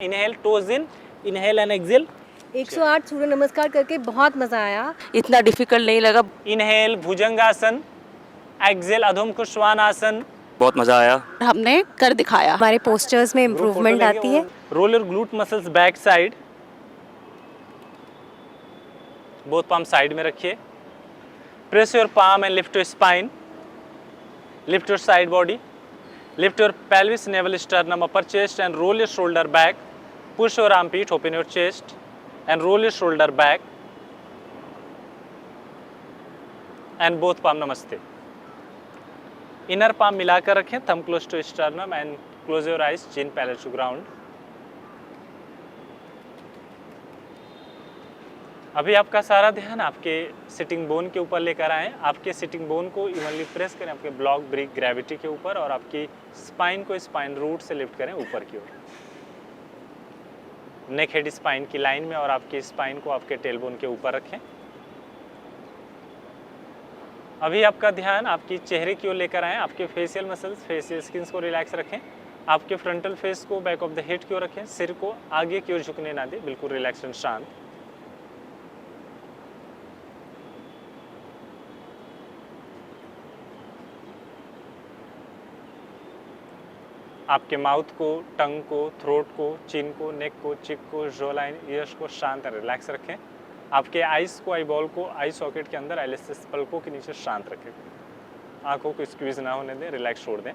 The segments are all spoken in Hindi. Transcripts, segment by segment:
Inhale, toes in, inhale and exhale. 108 Surya Namaskar करके बहुत मजा आया। इतना डिफिकल्ट नहीं लगा। इनहेल भुजंगासन, एक्सेल अधोम श्वानासन। बहुत मजा आया। हमने कर दिखाया। हमारे पोस्टर्स में इम्प्रूवमेंट आती है। Roll your glute muscles back side, both palm side में रखिए। Press your palm and lift your spine, lift your side body, lift your pelvis, navel, sternum, upper chest and roll your shoulder back. Push your armpit, open your chest and roll your shoulder back and both palm namaste. Inner palm मिलाकर रखें, thumb close to sternum and close your eyes, chin parallel to ground. अभी आपका सारा ध्यान आपके सिटिंग बोन के ऊपर लेकर आएं। आपके सिटिंग बोन को इवनली प्रेस करें आपके ब्लॉक ब्रिक ग्रेविटी के ऊपर और आपकी स्पाइन को स्पाइन रूट से लिफ्ट करें ऊपर की ओर, नेक हेड स्पाइन की लाइन में और आपकी स्पाइन को आपके टेलबोन के ऊपर रखें। अभी आपका ध्यान आपकी चेहरे की ओर लेकर आएं। आपके फेशियल मसल्स, फेशियल स्किन्स को रिलैक्स रखें। आपके फ्रंटल फेस को बैक ऑफ द हेड की ओर रखें। सिर को आगे की ओर झुकने ना दें, बिल्कुल रिलैक्स एंड शांत। आपके माउथ को, टंग को, थ्रोट को, चिन को, नेक को, चिक को, जो लाइन, ईयर्स को शांत और रिलैक्स रखें। आपके आइस को, आई बॉल को आई सॉकेट के अंदर, आईलिड्स पलकों के नीचे शांत रखें। आंखों को स्क्वीज ना होने दें, रिलैक्स छोड़ दें।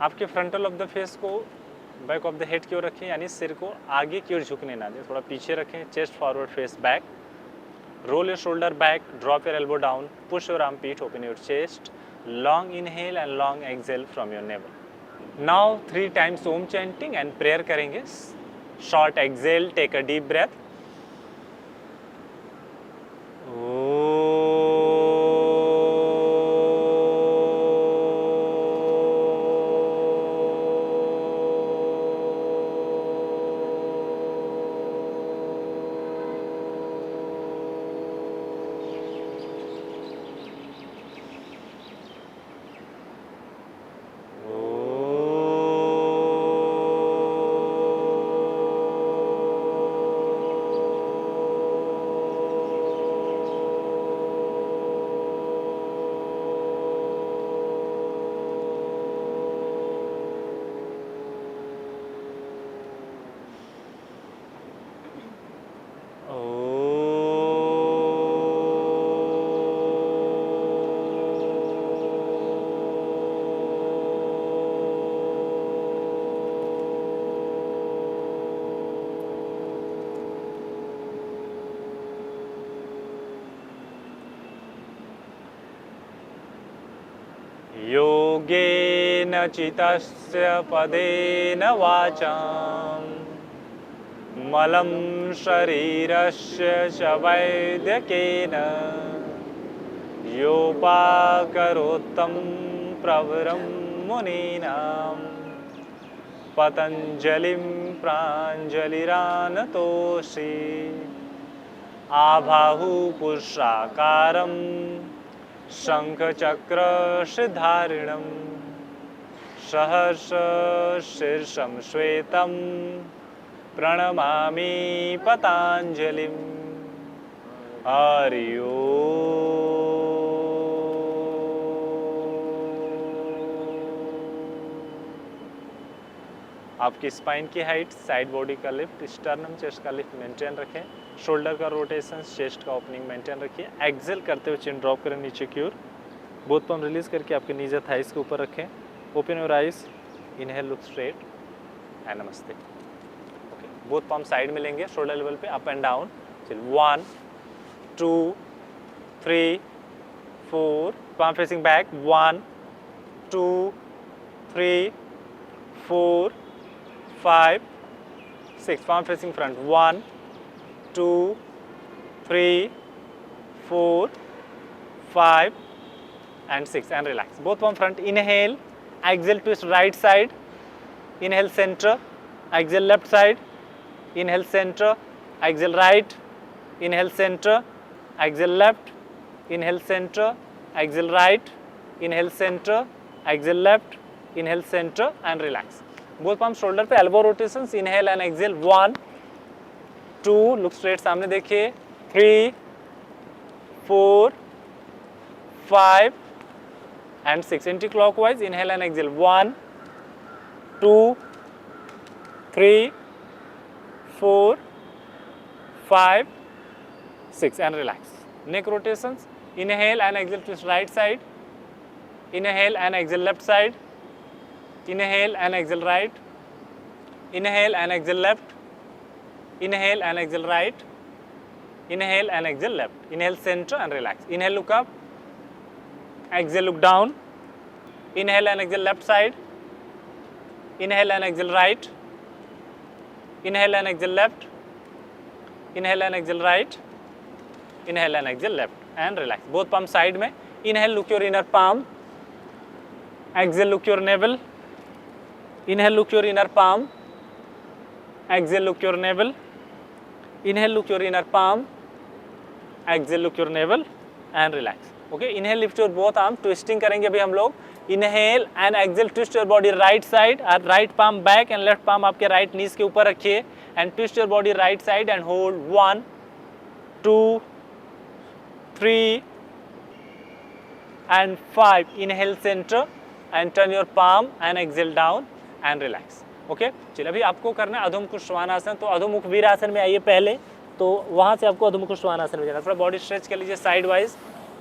आपके फ्रंटल ऑफ द फेस को बैक ऑफ द हेड की ओर रखें, यानी सिर को आगे की ओर झुकने ना दें, थोड़ा पीछे रखें। Chest forward, face back. Roll your shoulder back, drop your elbow down, push your armpit, open your chest. Long inhale and long exhale from your navel. Now 3 times Om chanting and prayer करेंगे. Short exhale, take a deep breath. योगेन चितस्य पदेन वाचां मलं शरीरस्य च वैद्यकेन योपाकरोत्तं प्रवरं मुनीनां पतञ्जलिं प्राञ्जलिरानतोषि आबाहु पुरुषाकारं शङ्खचक्रधारिणं सहर्ष शीर्षं श्वेतं प्रणमामि पतञ्जलिं। हरि आपकी स्पाइन की हाइट, साइड बॉडी का लिफ्ट, स्टर्नम चेस्ट का लिफ्ट मेंटेन रखें। शोल्डर का रोटेशन, चेस्ट का ओपनिंग मेंटेन रखिए। एक्सेल करते हुए चिन ड्रॉप करें नीचे की ओर। बोथ पाम रिलीज करके आपके नीज या थाइस के ऊपर रखें। Open your eyes, inhale, look straight and नमस्ते। ओके, बोथ पाम साइड में लेंगे, शोल्डर लेवल पे, अप एंड डाउन। चलिए 1 2 3 4, palm facing back. 1 2 3 4 5 6, palm facing front. 1 2 3 4 5 and 6 and relax. Both palm front. Inhale, exhale, twist right side. Inhale center, exhale left side. Inhale center, exhale right. Inhale center, exhale left. Inhale center, exhale right. Inhale center, exhale left. Inhale centre and relax. Both palm shoulder पे, elbow rotations, inhale and exhale. 1 2, look straight सामने देखिए. 3 4 5 and 6. Anticlockwise, inhale and exhale. 1 2 3 4 5 6 and relax. Neck rotations, inhale and exhale twist right side, inhale and exhale left side, inhale and exhale right, inhale and exhale left, inhale and exhale right, inhale and exhale left. Inhale center and relax. Inhale look up, exhale look down, inhale and exhale left side, inhale and exhale right, inhale and exhale left, inhale and exhale right, inhale and exhale left and relax. Both palms side में. Inhale, look your inner palm. Exhale, look your navel. Inhale, look your inner palm. Exhale, look your navel. Inhale, look your inner palm. Exhale, look your navel and relax. Okay. Inhale, lift your both arms. Twisting करेंगे अभी हम लोग. Inhale and exhale, twist your body right side. Right palm back and left palm आपके right knees के ऊपर रखिए and twist your body right side and hold 1 2 3 and 5. Inhale center and turn your palm and exhale down and relax. Okay. चलिए अभी आपको करना है अधोमुख श्वानासन. तो अधोमुख वीरासन में आइए पहले, तो वहाँ से आपको अधोमुख श्वानासन में जाना. थोड़ा बॉडी स्ट्रेच कर लीजिए साइड वाइज.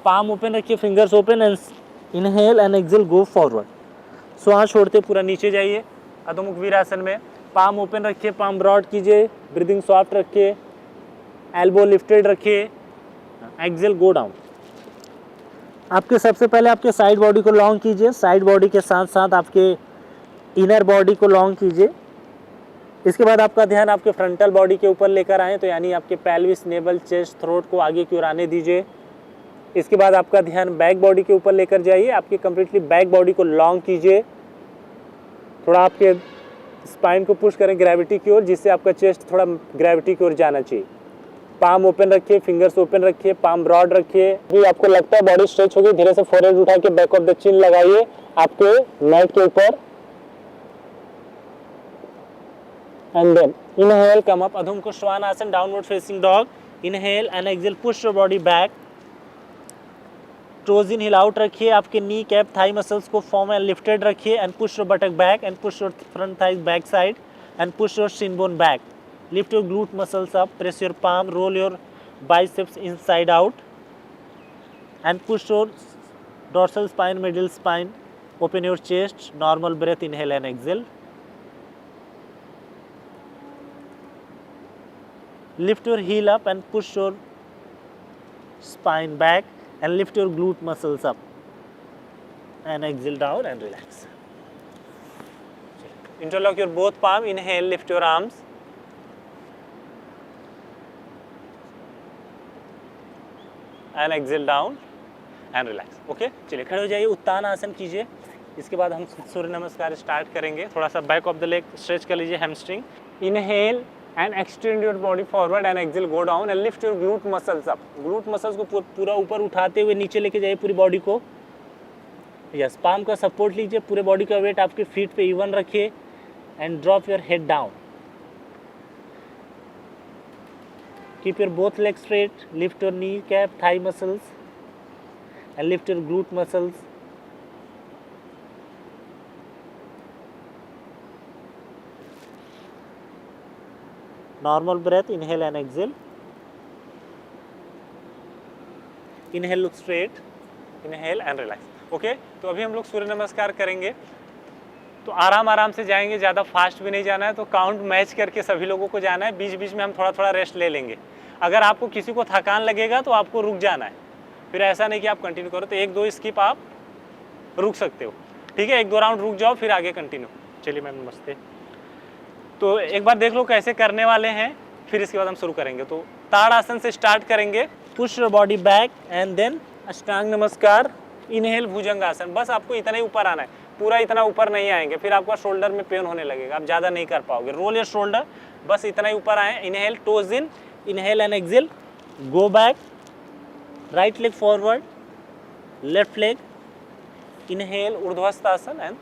पाम ओपन रखिए, fingers open and inhale and exhale go forward. श्वास छोड़ते पूरा नीचे जाइए अधोमुख वीरासन में. पाम ओपन रखिए, पाम ब्रॉड कीजिए, ब्रीदिंग सॉफ्ट रखिए, एल्बो लिफ्टेड रखिए. Exhale go down. आपके सबसे पहले आपके साइड बॉडी को लॉन्ग कीजिए. साइड बॉडी के साथ साथ आपके इनर बॉडी को लॉन्ग कीजिए. इसके बाद आपका ध्यान आपके फ्रंटल बॉडी के ऊपर लेकर आए, तो यानी आपके पेल्विस, नेवल, चेस्ट, थ्रोट को आगे की ओर आने दीजिए. इसके बाद आपका ध्यान बैक बॉडी के ऊपर लेकर जाइए. आपके कंप्लीटली बैक बॉडी को लॉन्ग कीजिए. थोड़ा आपके स्पाइन को पुश करें ग्रेविटी की ओर, जिससे आपका चेस्ट थोड़ा ग्रेविटी की ओर जाना चाहिए. पाम ओपन रखिए, फिंगर्स ओपन रखिए, पाम ब्रॉड रखिए. अभी आपको लगता है बॉडी स्ट्रेच होगी, धीरे से फोरहेड उठा के बैक ऑफ द चिन लगाइए आपके नेक के ऊपर. And then inhale, come up, अधोमुख श्वानासन, downward facing dog. Inhale and exhale, push your body back. Toes in, heel out रखिए. आपके नी कैप, थाई मसल्स को फॉर्म एंड लिफ्टेड रखिए and push your buttock back and push your front thighs back side and push your shin bone back. Lift your glute muscles up, press your palm, roll your biceps inside out and push your dorsal spine, middle spine. Open your chest, normal breath, inhale and exhale. Lift your heel up and push your spine back and lift your glute muscles up and exhale down and relax. Interlock your both palm, inhale, lift your arms. And exhale down and relax. Okay. चलिए खड़े हो जाइए, उत्तान आसन कीजिए. इसके बाद हम सूर्य नमस्कार स्टार्ट करेंगे. थोड़ा सा back of the leg stretch कर लीजिए, hamstring. Inhale and extend your body forward and exhale go down and lift your glute muscles up. Glute muscles को पूरा ऊपर उठाते हुए नीचे लेके जाइए पूरी बॉडी को. यस, पाम का सपोर्ट लीजिए, पूरे बॉडी का वेट आपके फीट पे इवन रखिए and drop your head down. Keep your both legs straight. Lift your knee cap, thigh muscles, and lift your glute muscles. Normal breath. Inhale and exhale. Inhale, look straight. Inhale and relax. Okay. तो अभी हम लोग सूर्य नमस्कार करेंगे. तो आराम आराम से जाएंगे, ज़्यादा फास्ट भी नहीं जाना है. तो काउंट मैच करके सभी लोगों को जाना है. बीच बीच में हम थोड़ा थोड़ा रेस्ट ले लेंगे. अगर आपको किसी को थकान लगेगा तो आपको रुक जाना है. फिर ऐसा नहीं कि आप कंटिन्यू करो. तो 1-2 स्किप आप रुक सकते हो. ठीक है, 1-2 राउंड रुक जाओ, फिर आगे कंटिन्यू. चलिए मैम नमस्ते. तो एक बार देख लो कैसे करने वाले हैं, फिर इसके बाद हम शुरू करेंगे. तो ताड़ासन से स्टार्ट करेंगे. Push your body back and then ashtanga नमस्कार. इनहेल भुजंगासन. बस आपको इतना ही ऊपर आना है, पूरा इतना ऊपर नहीं आएंगे, फिर आपका शोल्डर में पेन होने लगेगा, आप ज़्यादा नहीं कर पाओगे. रोल योर शोल्डर, बस इतना ही ऊपर आए. Inhale, toes in, inhale and exhale, go back, right leg forward, left leg, inhale urdhvasthasana and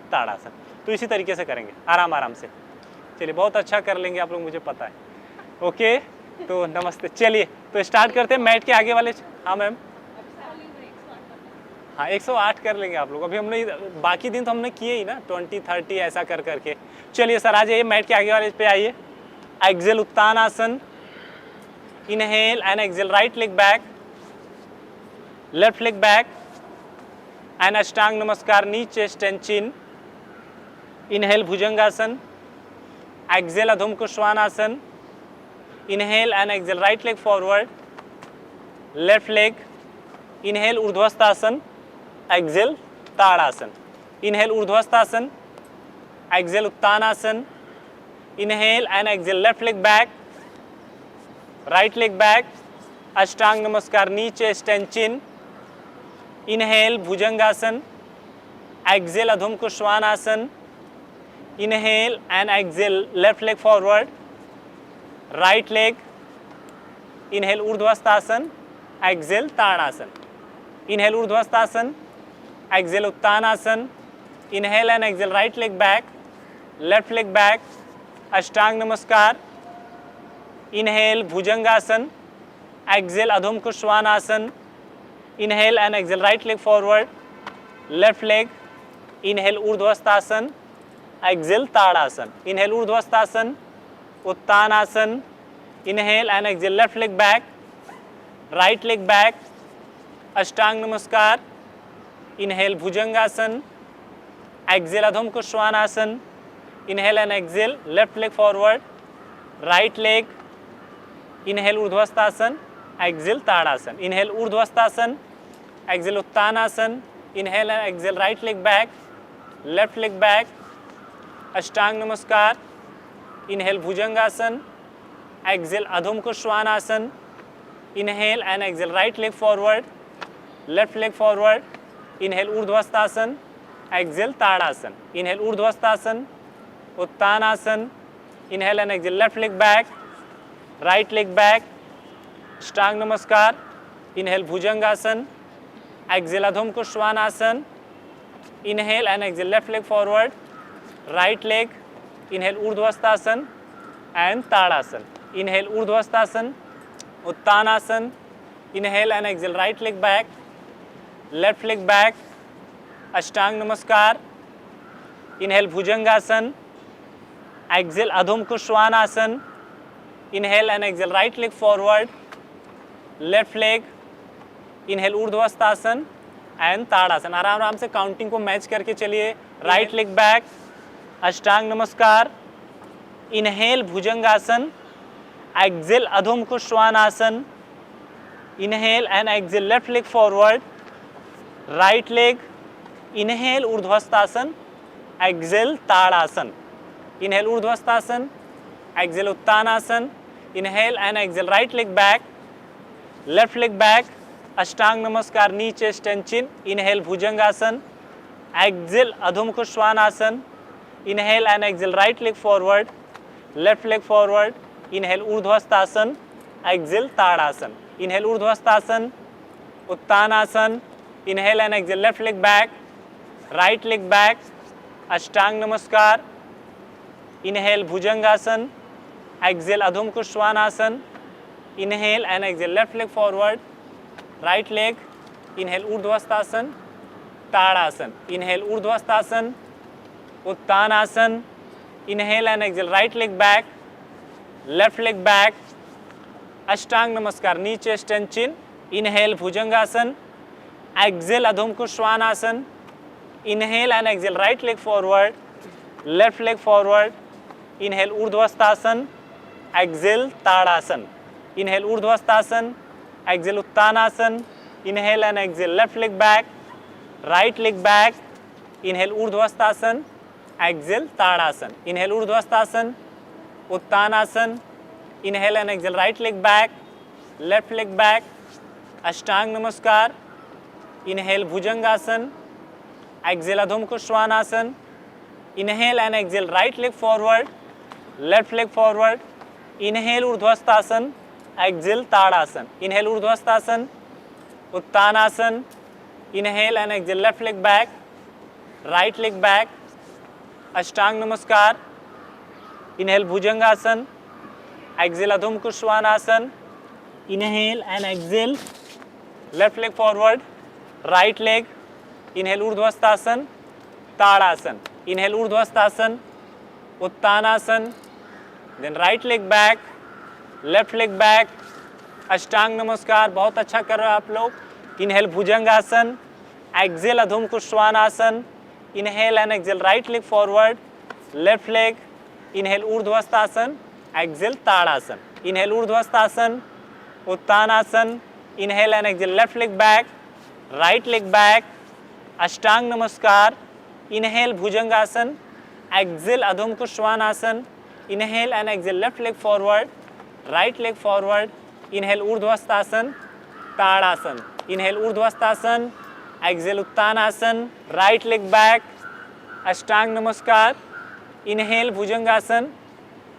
ताड़ासन। तो इसी तरीके से करेंगे आराम आराम से। चलिए बहुत अच्छा कर लेंगे आप लोग, मुझे पता है। ओके तो नमस्ते। चलिए तो स्टार्ट करते हैं मैट के आगे वाले। हाँ मैम, हाँ 108 कर लेंगे आप लोग। अभी हमने बाकी दिन तो हमने किए ही ना 20 30 ऐसा कर करके। चलिए सर आ जाइए मैट के आगे वाले पे आइए। एक्सेल उत्तान आसन, inhale and exhale right leg back, left leg back and अष्टांग नमस्कार knee chest and chin. Inhale bhujangasana, exhale अधोम कुश्वानासन, inhale and exhale right leg forward, left leg, inhale ऊर्ध्वस्थासन, exhale tadasana. Inhale ऊर्ध्वस्थासन, exhale Uttanasana, inhale and exhale left leg back, right leg back, अष्टांग नमस्कार knee chest and chin. Inhale bhujangasana, exhale अधोम कुश्वानासन, inhale and exhale left leg forward, right leg, inhale ऊर्ध्वस्थासन, exhale tadasana. Inhale ऊर्ध्वस्थासन, exhale Uttanasana, inhale and exhale right leg back, left leg back, अष्टांग नमस्कार, inhale bhujangasana, exhale अधोम कुश्वानासन, inhale and exhale right leg forward, left leg, inhale ऊर्ध्वस्थासन, exhale tadasana. Inhale ऊर्ध्वस्थासन, Uttanasana, inhale and exhale left leg back, right leg back, अष्टांग नमस्कार, inhale bhujangasana, exhale अधोम कुश्वानासन, inhale and exhale left leg forward, right leg, inhale ऊर्ध्वस्थासन, exhale tadasana. Inhale ऊर्ध्वस्थासन, exhale Uttanasana, inhale and exhale right leg back, left leg back, अष्टांग नमस्कार, inhale bhujangasana, exhale अधोम कुश्वानासन, inhale and exhale right leg forward, left leg forward, inhale ऊर्ध्वस्थासन, exhale tadasana. Inhale ऊर्ध्वस्थासन, Uttanasana, inhale and exhale left leg back, right leg back, अष्टांग नमस्कार, inhale bhujangasana, exhale अधोम कुश्वानासन, inhale and exhale left leg forward, right leg, inhale ऊर्ध्वस्थासन and tadasana. Inhale ऊर्ध्वस्थासन, Uttanasana, inhale and exhale right leg back, left leg back, अष्टांग नमस्कार, inhale bhujangasana, exhale अधोम कुश्वानासन, inhale and exhale right leg forward, left leg, inhale ऊर्ध्वस्थासन and ताड़ासन। आराम आराम से काउंटिंग को मैच करके चलिए। राइट लेग बैक, अष्टांग नमस्कार, inhale bhujangasana, exhale अधोम कुश्वानासन, inhale and exhale left leg forward, right leg, inhale ऊर्ध्वस्थासन, exhale tadasana. Inhale ऊर्ध्वस्थासन, exhale Uttanasana, inhale and exhale right leg back, left leg back, अष्टांग नमस्कार knee chest and chin. Inhale bhujangasana, exhale अधोम कुश्वानासन, inhale and exhale right leg forward, left leg forward, inhale ऊर्ध्वस्थासन, exhale tadasana. Inhale ऊर्ध्वस्थासन, Uttanasana, inhale and exhale left leg back, right leg back, अष्टांग नमस्कार, inhale bhujangasana, exhale अधोम कुश्वानासन, inhale and exhale left leg forward, right leg, inhale ऊर्ध्वस्थासन, tadasana. Inhale ऊर्ध्वस्थासन, Uttanasana, inhale and exhale right leg back, left leg back, अष्टांग नमस्कार knee chest and chin. Inhale bhujangasana, exhale अधोम कुश्वानासन, inhale and exhale right leg forward, left leg forward, inhale ऊर्ध्वस्थासन, exhale tadasana. Inhale ऊर्ध्वस्थासन, exhale Uttanasana, inhale and exhale left leg back, right leg back, inhale ऊर्ध्वस्थासन, exhale tadasana. Inhale ऊर्ध्वस्थासन, Uttanasana, inhale and exhale right leg back, left leg back, अष्टांग नमस्कार, inhale bhujangasana, exhale अधोम कुश्वानासन, inhale and exhale right leg forward, left leg forward, inhale ऊर्ध्वस्थासन, exhale tadasana. Inhale ऊर्ध्वस्थासन, Uttanasana, inhale and exhale left leg back, right leg back, अष्टांग नमस्कार, inhale bhujangasana, exhale अधोमुख Shvanasana, inhale and exhale, left leg forward, right leg, inhale ऊर्ध्वस्थासन, tadasana, inhale ऊर्ध्वस्थासन, उत्तानासन, then right leg back, left leg back, अष्टांग नमस्कार, बहुत अच्छा कर रहे हो आप लोग। Inhale bhujangasana, exhale अधोमुख Shvanasana, inhale and exhale right leg forward, left leg, inhale ऊर्ध्वस्थासन, exhale tadasana, inhale ऊर्ध्वस्थासन, Uttanasana, inhale and exhale left leg back, right leg back, अष्टांग नमस्कार, inhale bhujangasana, exhale अधोमुख Shvanasana, inhale and exhale left leg forward, right leg forward, inhale ऊर्ध्वस्थासन, tadasana, inhale ऊर्ध्वस्थासन, exhale उत्तानासन, राइट लेग बैक, अष्टांग नमस्कार, inhale bhujangasana,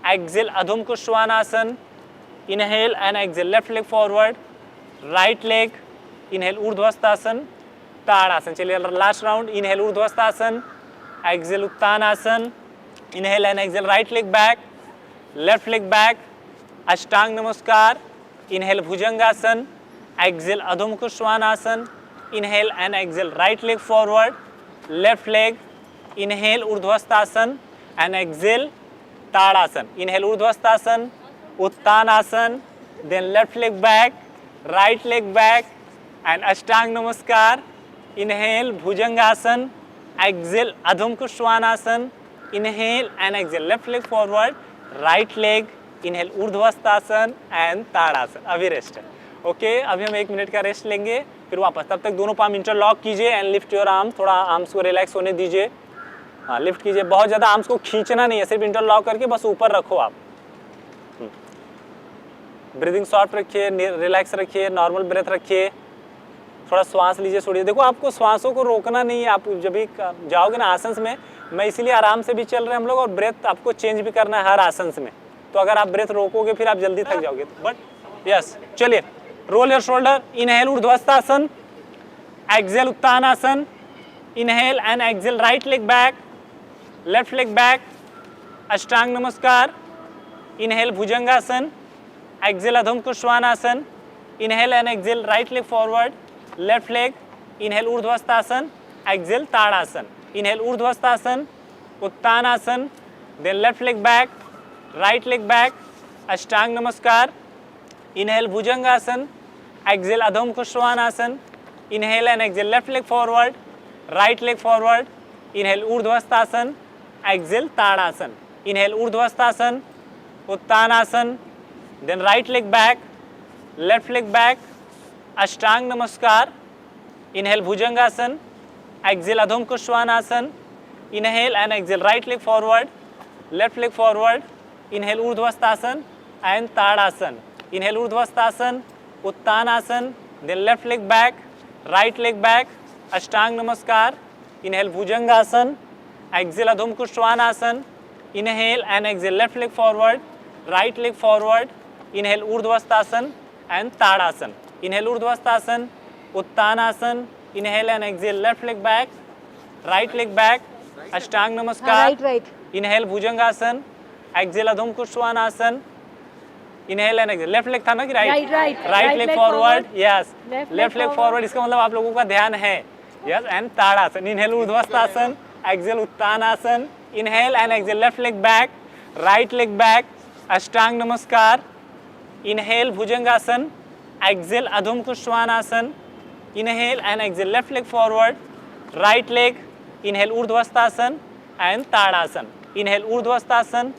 exhale अधोमुख Shvanasana, inhale and exhale left leg forward, right leg, inhale ऊर्ध्वस्थासन, ताड़ासन। चलिए last round, inhale ऊर्ध्वस्थासन, exhale Uttanasana, inhale and exhale right leg back, left leg back, अष्टांग नमस्कार, inhale bhujangasana, exhale अधोमुख Shvanasana, inhale and exhale right leg forward, left leg, inhale ऊर्ध्वस्थासन and exhale tadasana, inhale ऊर्ध्वस्थासन, उत्तानासन, then left leg back, right leg back and अष्टांग नमस्कार, inhale bhujangasana, exhale अधोमुख Shvanasana, inhale and exhale left leg forward, right leg, inhale ऊर्ध्वस्थासन and ताड़ासन। अभी रेस्ट है। ओके, अभी हम 1 मिनट का रेस्ट लेंगे, फिर वापस। तब तक दोनों पाम इंटरलॉक कीजिए एंड लिफ्ट योर आर्म, थोड़ा आर्म्स को रिलैक्स होने दीजिए। हाँ, लिफ्ट कीजिए, बहुत ज़्यादा आर्म्स को खींचना नहीं है, सिर्फ इंटरलॉक करके बस ऊपर रखो आप। ब्रीदिंग सॉफ्ट रखिए, रिलैक्स रखिए, नॉर्मल ब्रेथ रखिए, थोड़ा श्वास लीजिए, छोड़िए। देखो, आपको श्वासों को रोकना नहीं है। आप जब भी जाओगे ना आसन में, मैं इसीलिए आराम से भी चल रहे हैं हम लोग, और ब्रेथ आपको चेंज भी करना है हर आसन में। तो अगर आप ब्रेथ रोकोगे फिर आप जल्दी थक जाओगे। बट यस, चलिए, roll your shoulder, inhale ऊर्ध्वस्थासन, exhale Uttanasana, inhale and exhale right leg back, left leg back, अष्टांग नमस्कार, inhale bhujangasana, exhale अधोमुख Shvanasana, inhale and exhale right leg forward, left leg, inhale ऊर्ध्वस्थासन, exhale tadasana, inhale ऊर्ध्वस्थासन, उत्तानासन, then left leg back, right leg back, अष्टांग नमस्कार, inhale bhujangasana, exhale अधोमुख Shvanasana, inhale and exhale left leg forward, right leg forward, inhale ऊर्ध्वस्थासन, exhale tadasana, inhale ऊर्ध्वस्थासन, उत्तानासन, then right leg back, left leg back, अष्टांग नमस्कार, inhale bhujangasana, exhale अधोमुख Shvanasana, inhale and exhale right leg forward, left leg forward, inhale ऊर्ध्वस्थासन and tadasana, inhale ऊर्ध्वस्थासन, उत्तानासन, then left leg back, right leg back, अष्टांग नमस्कार, inhale bhujangasana, exhale अधोमुख Shvanasana, inhale and exhale left leg forward, right leg forward, inhale ऊर्ध्वस्थासन and tadasana, inhale ऊर्ध्वस्थासन, Uttanasana, inhale and exhale left leg back, right leg back, अष्टांग नमस्कार, right. Inhale bhujangasana, exhale अधोमुख Shvanasana, inhale and exhale, left leg था ना कि right, right leg forward, yes, left leg forward. इसका मतलब आप लोगों का ध्यान है, yes, and tadasana, inhale ऊर्ध्वस्थासन, exhale Uttanasana, inhale and exhale left leg back, right leg back, अष्टांग नमस्कार, inhale bhujangasana, exhale अधोमुख Shvanasana, inhale and exhale left leg forward, right leg, inhale ऊर्ध्वस्थासन and tadasana, inhale ऊर्ध्वस्थासन,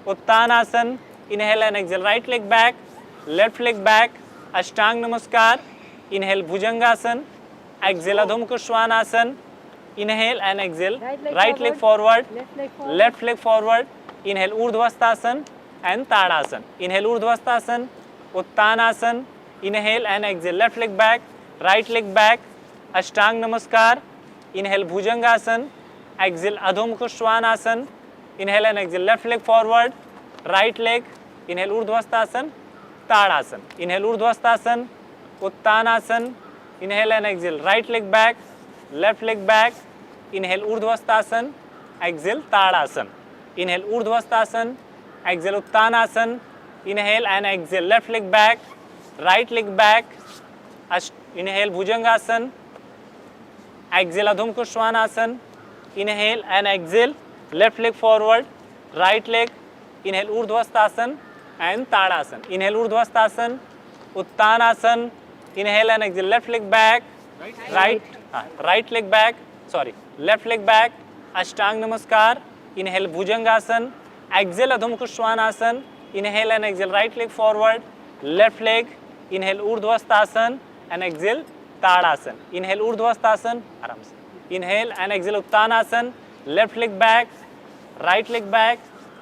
Uttanasana, inhale and exhale right leg back, left leg back, अष्टांग नमस्कार, inhale bhujangasana, exhale अधोमुख Shvanasana, inhale and exhale right leg forward, left leg forward, inhale ऊर्ध्वस्थासन and tadasana, inhale ऊर्ध्वस्थासन, Uttanasana, inhale and exhale left leg back, right leg back, अष्टांग नमस्कार, inhale bhujangasana, exhale अधोमुख Shvanasana, inhale and exhale left leg forward, right leg, inhale ऊर्ध्वस्थासन, tadasana, inhale ऊर्ध्वस्थासन, Uttanasana, inhale and exhale right leg back, left leg back, inhale urdhvasthasana, exhale tadasana. Inhale urdhvasthasana, exhale uttanasana. Inhale and exhale left leg back, right leg back. Inhale bhujangasana, exhale adho mukha svanasana. Inhale and exhale left leg forward, right leg. Inhale urdhvasthasana and tadasana. Inhale urdhvasthasana, uttanasana. Inhale and exhale left leg back, right leg back, left leg back. अष्टांग नमस्कार. Inhale bhujangasana, exhale adho mukha svanasana. Inhale and exhale right leg forward, left leg. Inhale urdhvasthasana and exhale tadasana. Inhale ऊर्ध्वस्थासन, आराम से. Inhale and exhale Uttanasana, left leg back, right leg back.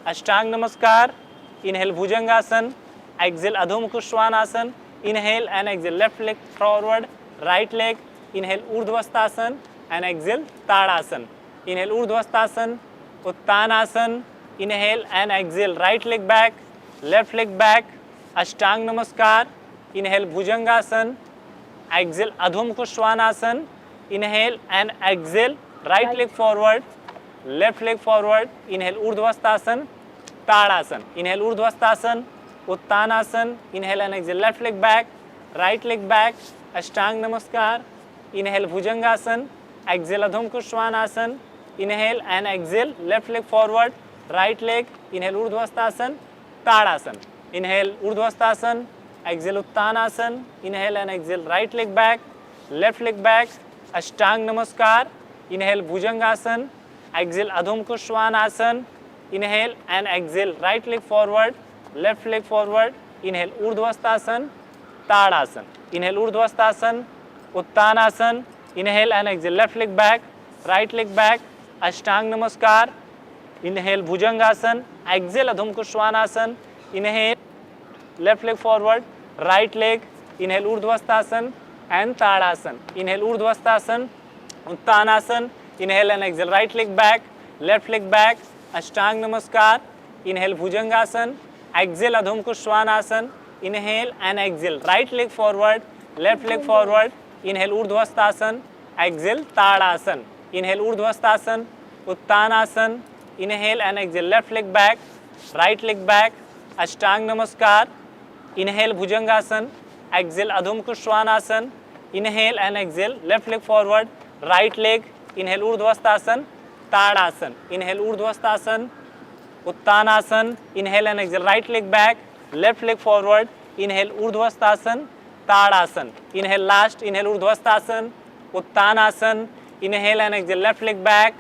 अष्टांग नमस्कार. Inhale bhujangasana, exhale adho mukha svanasana. Inhale and exhale left leg forward, right leg. Inhale urdhvasthasana and exhale tadasana. Inhale urdhvasthasana, uttanasana. Inhale and exhale right leg back, left leg back. अष्टांग नमस्कार. Inhale bhujangasana, exhale adho mukha svanasana. Inhale and exhale right leg forward, left leg forward. Inhale ऊर्ध्वस्थासन, tadasana. Inhale urdhvasthasana, uttanasana. Inhale and exhale left leg back, right leg back. अष्टांग नमस्कार. Inhale bhujangasana, exhale adho mukha svanasana. Inhale and exhale left leg forward, right leg. Inhale ऊर्ध्वस्थासन, tadasana. Inhale urdhvasthasana, exhale uttanasana. Inhale and exhale right leg back, left leg back. अष्टांग नमस्कार. Inhale bhujangasana, exhale adho mukha svanasana. Inhale and exhale right leg forward, left leg forward. Inhale ऊर्ध्वस्थासन, tadasana. Inhale urdhvasthasana, uttanasana. Inhale and exhale left leg back, right leg back. अष्टांग नमस्कार. Inhale bhujangasana, exhale adho mukha svanasana. Inhale left leg forward, right leg. Inhale urdhvasthasana and tadasana. Inhale urdhvasthasana, uttanasana. Inhale and exhale right leg back, left leg back. अष्टांग नमस्कार. Inhale bhujangasana, exhale adho mukha svanasana. Inhale and exhale right leg forward, left leg forward. Inhale urdhvasthasana, exhale tadasana. Inhale urdhvasthasana, uttanasana. Inhale and exhale left leg back, right leg back. अष्टांग नमस्कार. Inhale bhujangasana, exhale adho mukha svanasana. Inhale and exhale left leg forward, right leg. Inhale ऊर्ध्वस्थासन, tadasana. Inhale urdhvasthasana, uttanasana. Inhale and exhale right leg back, left leg forward. Inhale ऊर्ध्वस्थासन, tadasana. Inhale last. Inhale urdhvasthasana, uttanasana. Inhale and exhale left leg back,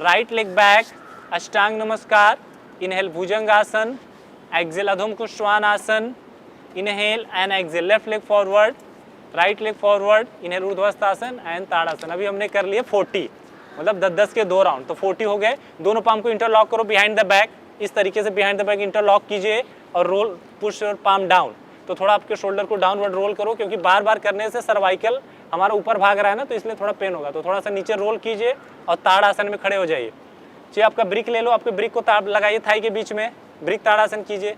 right leg back. अष्टांग नमस्कार. Inhale bhujangasana, exhale adho mukha svanasana. Inhale and exhale left leg forward, right leg forward. Inhale urdhvasthasana and ताड़ासन. अभी हमने कर लिए 40, मतलब 10-10 के 2 राउंड, तो 40 हो गए. दोनों पाम को इंटरलॉक करो बिहाइंड द बैक. इस तरीके से बिहाइंड द बैक इंटरलॉक कीजिए और roll, push your palm down. तो थोड़ा आपके शोल्डर को डाउनवर्ड रोल करो, क्योंकि बार बार करने से सर्वाइकल हमारा ऊपर भाग रहा है ना, तो इसलिए थोड़ा पेन होगा. तो थोड़ा सा नीचे रोल कीजिए और ताड़ासन में खड़े हो जाइए. चाहिए आपका ब्रिक ले लो, आपके ब्रिक को लगाइए थाई के बीच में, ब्रिक ताड़ासन कीजिए.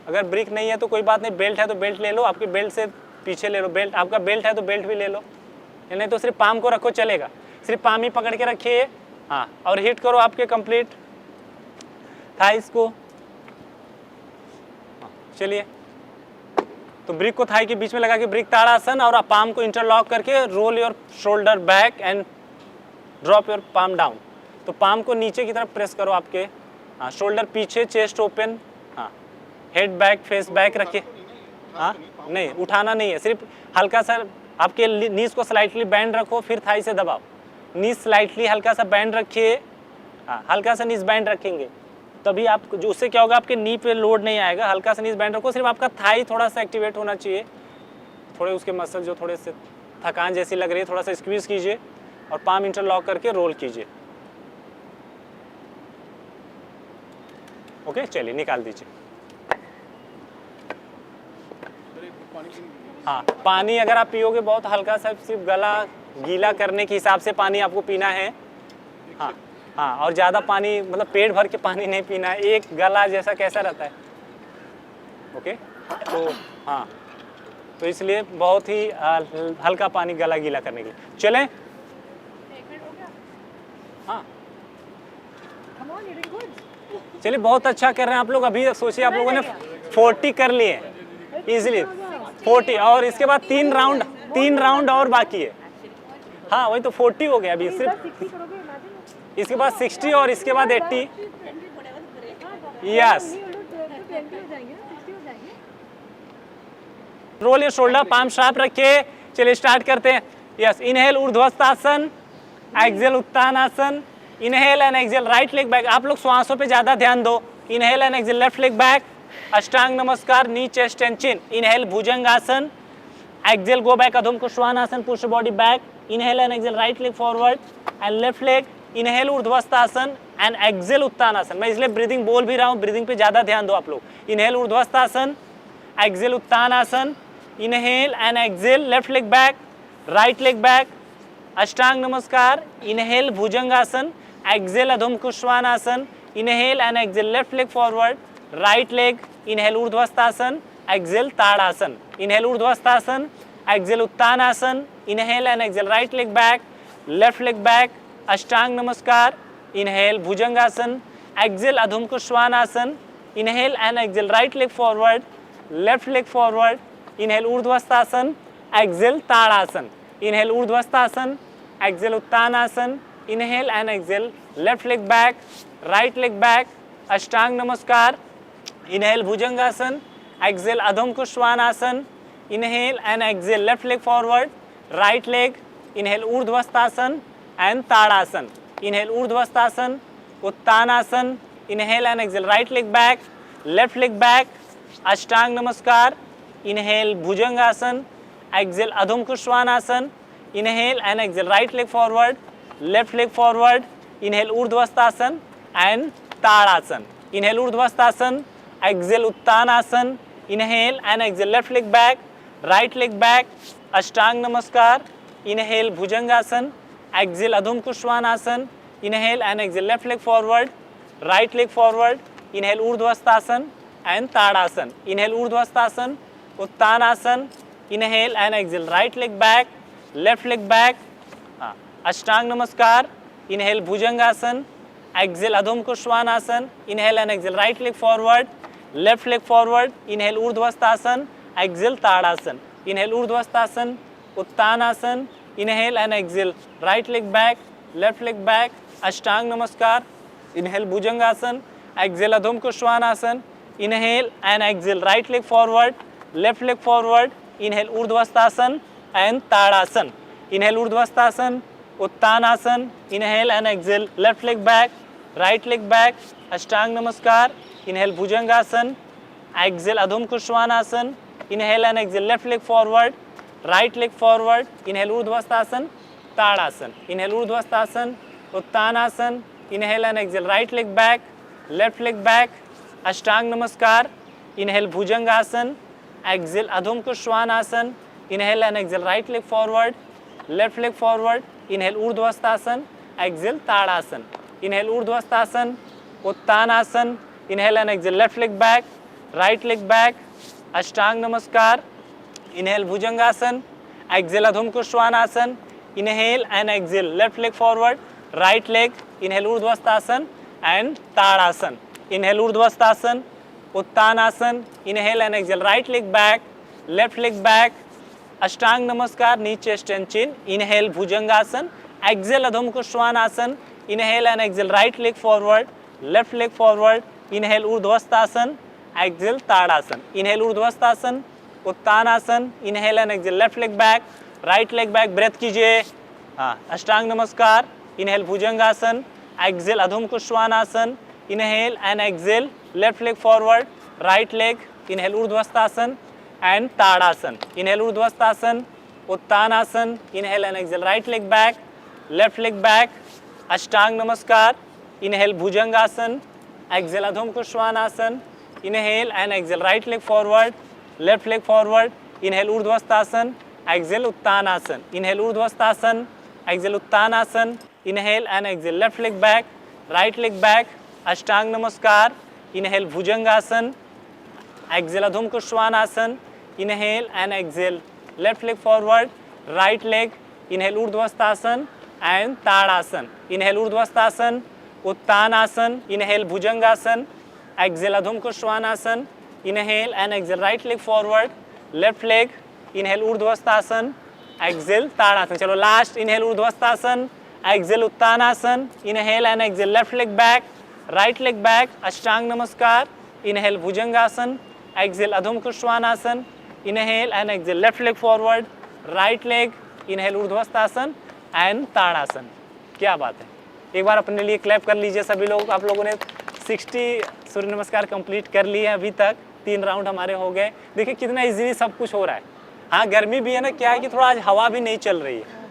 अगर ब्रिक नहीं है तो कोई बात नहीं, बेल्ट है तो बेल्ट ले लो, आपके बेल्ट से पीछे ले लो. बेल्ट आपका बेल्ट है तो बेल्ट भी ले लो, नहीं तो सिर्फ पाम को रखो चलेगा. सिर्फ पाम ही पकड़ के रखिए. हाँ, और हिट करो आपके कंप्लीट थाइस को. चलिए, तो ब्रिक को थाई के बीच में लगा के ब्रिक ताड़ासन, और आप पाम को इंटरलॉक करके roll your shoulder back and drop your palm down. तो पाम को नीचे की तरफ प्रेस करो आपके. हाँ, शोल्डर पीछे, चेस्ट ओपन. हाँ, हेड बैक, फेस बैक रखिए. हाँ, नहीं उठाना नहीं है, सिर्फ हल्का सा आपके नीज को स्लाइटली बैंड रखो, फिर थाई से दबाओ. नीज स्लाइटली हल्का सा बैंड रखिए. हाँ, हल्का सा नीज बैंड रखेंगे तभी आप, जो उससे क्या होगा, आपके नी पे लोड नहीं आएगा. हल्का सा नीज बैंड रखो, सिर्फ आपका थाई थोड़ा सा एक्टिवेट होना चाहिए. थोड़े उसके मसल जो थोड़े से थकान जैसी लग रही है, थोड़ा सा स्क्वीज कीजिए और पाम इंटरलॉक करके रोल कीजिए. ओके, चलिए निकाल दीजिए. हाँ, पानी अगर आप पियोगे बहुत हल्का सा, सिर्फ गला गीला करने के हिसाब से पानी आपको पीना है. हाँ हाँ, और ज़्यादा पानी, मतलब पेट भर के पानी नहीं पीना है. एक गला जैसा कैसा रहता है. ओके, तो हाँ, तो इसलिए बहुत ही हल्का पानी गला गीला करने के लिए. चलें. हाँ, चलिए बहुत अच्छा कर रहे हैं आप लोग। अभी सोचिए आप लोगों ने 40 कर लिए इजीली, 40, और इसके बाद 3 राउंड और बाकी है। हाँ वही तो 40 हो गया अभी सिर्फ, इसके बाद 60 और इसके बाद 80। Yes, roll your shoulder, palm sharp रखिए। चलिए स्टार्ट करते हैं। Yes, inhale ऊर्ध्वस्थासन, exhale Uttanasana, inhale and exhale right leg back. आप लोग श्वासों पे ज्यादा ध्यान दो। Inhale and exhale left leg back, अष्टांग नमस्कार, knee chest and chin. Inhale bhujangasana, exhale go back adho mukha svanasana, push body back. Inhale and exhale right leg forward and left leg. Inhale ऊर्ध्वस्थासन and exhale uttanasana. मैं इसलिए ब्रीदिंग बोल भी रहा हूँ, ब्रीदिंग पे ज्यादा ध्यान दो आप लोग। Inhale ऊर्ध्वस्थासन, exhale Uttanasana, inhale and exhale left leg back, right leg back, अष्टांग नमस्कार। Inhale bhujangasana, exhale अधोम कुश्वानासन, inhale and exhale left leg forward, right leg. Inhale ऊर्ध्वस्थासन, exhale tadasana. Inhale ऊर्ध्वस्थासन, exhale Uttanasana, inhale and exhale right leg back, left leg back, अष्टांग नमस्कार। Inhale bhujangasana, exhale अधोम कुश्वानासन, inhale and exhale right leg forward, left leg forward. Inhale ऊर्ध्वस्थासन, exhale tadasana. Inhale ऊर्ध्वस्थासन, exhale Uttanasana, inhale and exhale left leg back, right leg back, अष्टांग नमस्कार। Inhale bhujangasana, exhale अधोम कुश्वानासन, inhale and exhale left leg forward, right leg. Inhale ऊर्ध्वस्थासन and tadasana. Inhale ऊर्ध्वस्थासन, Uttanasana, inhale and exhale right leg back, left leg back, अष्टांग नमस्कार। Inhale bhujangasana, exhale अधोम कुश्वानासन, inhale and exhale right leg forward, left leg forward. Inhale ऊर्ध्वस्थासन and tadasana. Inhale ऊर्ध्वस्थासन, exhale Uttanasana, inhale and exhale left leg back, right leg back, अष्टांग नमस्कार। Inhale bhujangasana, exhale अधोम कुश्वानासन, inhale and exhale left leg forward, right leg forward. Inhale ऊर्ध्वस्थासन and tadasana. Inhale ऊर्ध्वस्थासन, Uttanasana, inhale and exhale right leg back, left leg back, अष्टांग नमस्कार। Inhale bhujangasana, exhale अधोम कुश्वानासन, inhale and exhale right leg forward, left leg forward. Inhale ऊर्ध्वस्थासन, exhale tadasana. Inhale ऊर्ध्वस्थासन, Uttanasana, inhale and exhale right leg back, left leg back, अष्टांग नमस्कार। Inhale bhujangasana, exhale अधोम कुश्वानासन, inhale and exhale right leg forward, left leg forward. Inhale ऊर्ध्वस्थासन and tadasana. Inhale ऊर्ध्वस्थासन, Uttanasana, inhale and exhale left leg back, right leg back, अष्टांग नमस्कार। Inhale bhujangasana, exhale अधोम कुश्वानासन, inhale and exhale left leg forward, right leg forward. Inhale ऊर्ध्वस्थासन, tadasana. Inhale ऊर्ध्वस्थासन, Uttanasana, inhale and exhale right leg back, left leg back, अष्टांग नमस्कार। Inhale bhujangasana, exhale अधोम कुश्वानासन, inhale and exhale right leg forward, left leg forward. Inhale ऊर्ध्वस्थासन, exhale tadasana. Inhale ऊर्ध्वस्थासन, Uttanasana, inhale and exhale left leg back, right leg back, अष्टांग नमस्कार। Inhale bhujangasana, exhale अधोम कुश्वानासन, inhale and exhale left leg forward, right leg. Inhale ऊर्ध्वस्थासन and tadasana. Inhale ऊर्ध्वस्थासन, Uttanasana, inhale and exhale right leg back, left leg back, अष्टांग नमस्कार, knee chest and chin. Inhale bhujangasana, exhale अधोम कुश्वानासन, inhale and exhale right leg forward, left leg forward. Inhale ऊर्ध्वस्थासन, exhale tadasana. Inhale ऊर्ध्वस्थासन, Uttanasana, inhale and exhale left leg back, right leg back. Breath कीजिए। हाँ, अष्टांग नमस्कार। Inhale bhujangasana, exhale अधोम कुश्वानासन, inhale and exhale left leg forward, right leg. Inhale ऊर्ध्वस्थासन and tadasana. Inhale ऊर्ध्वस्थासन, Uttanasana, inhale and exhale right leg back, left leg back, अष्टांग नमस्कार। Inhale bhujangasana, exhale अधोम कुश्वानासन, inhale and exhale right leg forward, left leg forward. Inhale ऊर्ध्वस्थासन, exhale Uttanasana. Inhale ऊर्ध्वस्थासन, exhale Uttanasana, inhale and exhale left leg back, right leg back, अष्टांग नमस्कार। Inhale bhujangasana, exhale अधोम कुश्वानासन, inhale and exhale left leg forward, right leg. Inhale ऊर्ध्वस्थासन and tadasana. Inhale ऊर्ध्वस्थासन, Uttanasana, inhale bhujangasana, exhale अधोमुख Shvanasana, inhale and exhale right leg forward, left leg, inhale ऊर्ध्वस्थासन, exhale tadasana. चलो last, inhale ऊर्ध्वस्थासन, exhale Uttanasana, inhale and exhale left leg back, right leg back, अष्टांग नमस्कार, inhale bhujangasana, exhale अधोमुख Shvanasana, inhale and exhale left leg forward, right leg, inhale ऊर्ध्वस्थासन and tadasana. क्या बात है, एक बार अपने लिए क्लैप कर लीजिए सभी लोग। आप लोगों ने 60 सूर्य नमस्कार कंप्लीट कर लिए हैं अभी तक, 3 राउंड हमारे हो गए। देखिए कितना इजीली सब कुछ हो रहा है। हाँ गर्मी भी है ना, क्या है कि थोड़ा आज हवा भी नहीं चल रही है।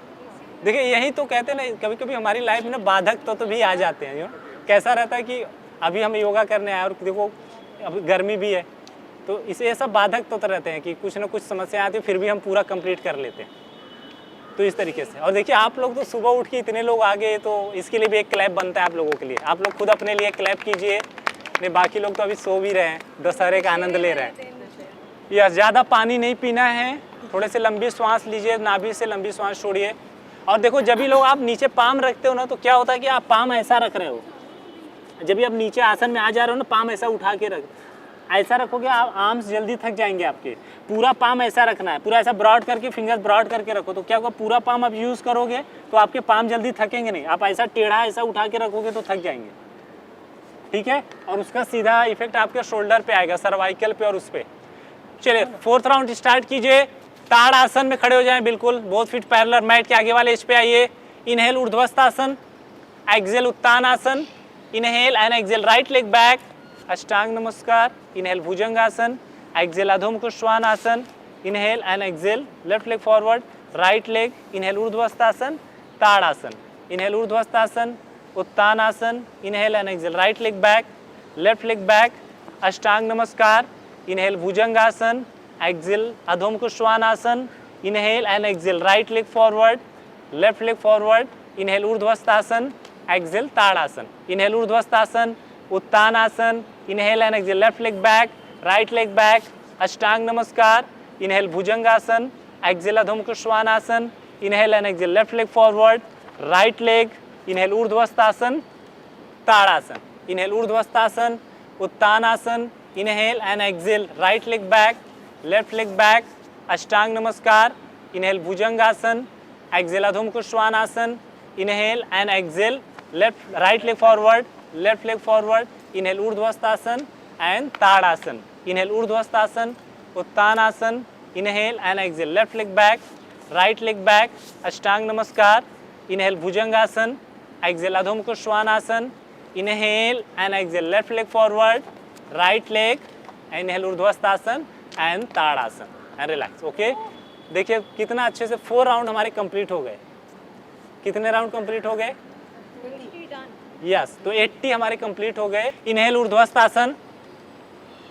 देखिए यही तो कहते हैं ना, कभी कभी हमारी लाइफ में ना बाधक तो भी आ जाते हैं। कैसा रहता है कि अभी हम योगा करने आए और देखो अभी गर्मी भी है, तो इसे सब बाधक तो रहते हैं कि कुछ ना कुछ समस्या आती है, फिर भी हम पूरा कंप्लीट कर लेते हैं। तो इस तरीके से। और देखिए आप लोग तो सुबह उठ के इतने लोग आ गए, तो इसके लिए भी एक क्लैप बनता है आप लोगों के लिए। आप लोग खुद अपने लिए क्लैप कीजिए। नहीं बाकी लोग तो अभी सो भी रहे हैं, दशहरे का आनंद ले रहे हैं। यस, ज़्यादा पानी नहीं पीना है, थोड़े से लंबी सांस लीजिए, नाभि से लंबी सांस छोड़िए। और देखो जब भी लोग आप नीचे पाम रखते हो ना, तो क्या होता है कि आप पाम ऐसा रख रहे हो। जब भी आप नीचे आसन में आ जा रहे हो ना, पाम ऐसा उठा के रख, ऐसा रखोगे आप आर्म्स जल्दी थक जाएंगे आपके। पूरा पाम ऐसा रखना है, पूरा ऐसा ब्रॉड करके, फिंगर्स ब्रॉड करके रखो। तो क्या होगा, पूरा पाम आप यूज़ करोगे तो आपके पाम जल्दी थकेंगे नहीं। आप ऐसा टेढ़ा ऐसा उठा के रखोगे तो थक जाएंगे, ठीक है। और उसका सीधा इफेक्ट आपके शोल्डर पे आएगा, सर्वाइकल पे और उस पर। चलिए 4th राउंड स्टार्ट कीजिए। ताड़ आसन में खड़े हो जाएं, बिल्कुल बोथ फीट पैरेलल, मैट के आगे वाले एज पे आइए। Inhale ऊर्ध्वस्थासन, exhale Uttanasana, inhale and exhale right leg back, अष्टांग नमस्कार, inhale bhujangasana, exhale अधोमुख Shvanasana, inhale and exhale left leg forward, right leg, inhale ऊर्ध्वस्थासन, tadasana, inhale ऊर्ध्वस्थासन, Uttanasana, inhale and exhale right leg back, left leg back, अष्टांग नमस्कार, inhale bhujangasana, exhale अधोमुख Shvanasana, inhale and exhale right leg forward, left leg forward, inhale ऊर्ध्वस्थासन, exhale tadasana, inhale ऊर्ध्वस्थासन, Uttanasana, inhale and exhale left leg back, right leg back, अष्टांग नमस्कार, inhale bhujangasana, exhale अधोमुख Shvanasana, inhale and exhale left leg forward, right leg, inhale ऊर्ध्वस्थासन, tadasana, inhale ऊर्ध्वस्थासन, Uttanasana, inhale and exhale right leg back, left leg back, अष्टांग नमस्कार, inhale bhujangasana, exhale अधोमुख Shvanasana, inhale and exhale left right leg forward, left leg forward, inhale ऊर्ध्वस्थासन and tadasana, inhale ऊर्ध्वस्थासन, Uttanasana, inhale and exhale left leg back, right leg back, अष्टांग नमस्कार, inhale bhujangasana, exhale अधोमुख Shvanasana, inhale and exhale left leg forward, right leg, inhale ऊर्ध्वस्थासन and tadasana and relax. Okay, देखिए कितना अच्छे से 4 राउंड हमारे कंप्लीट हो गए। कितने राउंड कंप्लीट हो गए? यस, तो 80 हमारे कंप्लीट हो गए। इनहेल ऊर्ध्वस्थासन,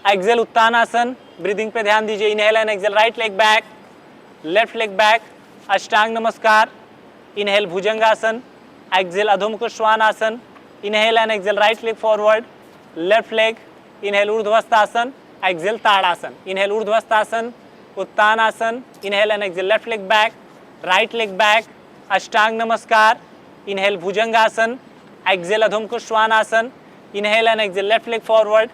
एक्सेल उत्तानासन, ब्रीदिंग पे ध्यान दीजिए। Inhale and exhale right leg back, left leg back, अष्टांग नमस्कार, inhale bhujangasana, exhale अधोमुख Shvanasana, inhale and exhale right leg forward, left leg, inhale ऊर्ध्वस्थासन, exhale tadasana, inhale ऊर्ध्वस्थासन, Uttanasana, inhale and exhale left leg back, right leg back, अष्टांग नमस्कार, inhale bhujangasana, exhale अधोमुख Shvanasana, inhale and exhale left leg forward,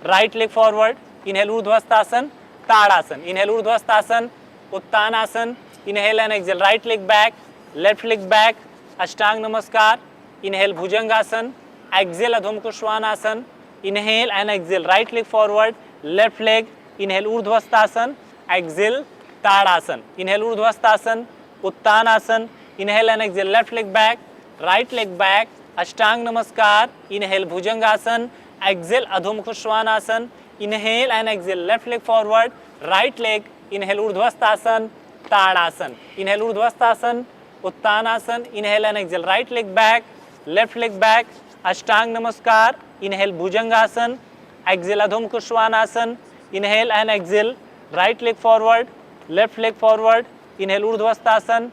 right leg forward, inhale ऊर्ध्वस्थासन, tadasana, inhale ऊर्ध्वस्थासन, Uttanasana, inhale and exhale right leg back, left leg back, अष्टांग नमस्कार, inhale bhujangasana, exhale अधोमुख Shvanasana, inhale and exhale right leg forward, left leg, inhale ऊर्ध्वस्थासन, exhale tadasana, inhale ऊर्ध्वस्थासन, Uttanasana, inhale and exhale left leg back, right leg back, अष्टांग नमस्कार, inhale bhujangasana, exhale अधोमुख Shvanasana, inhale and exhale left leg forward, right leg, inhale ऊर्ध्वस्थासन, tadasana, inhale ऊर्ध्वस्थासन, Uttanasana, inhale and exhale right leg back, left leg back, अष्टांग नमस्कार, inhale bhujangasana, exhale अधोमुख Shvanasana, inhale and exhale right leg forward, left leg forward, inhale ऊर्ध्वस्थासन,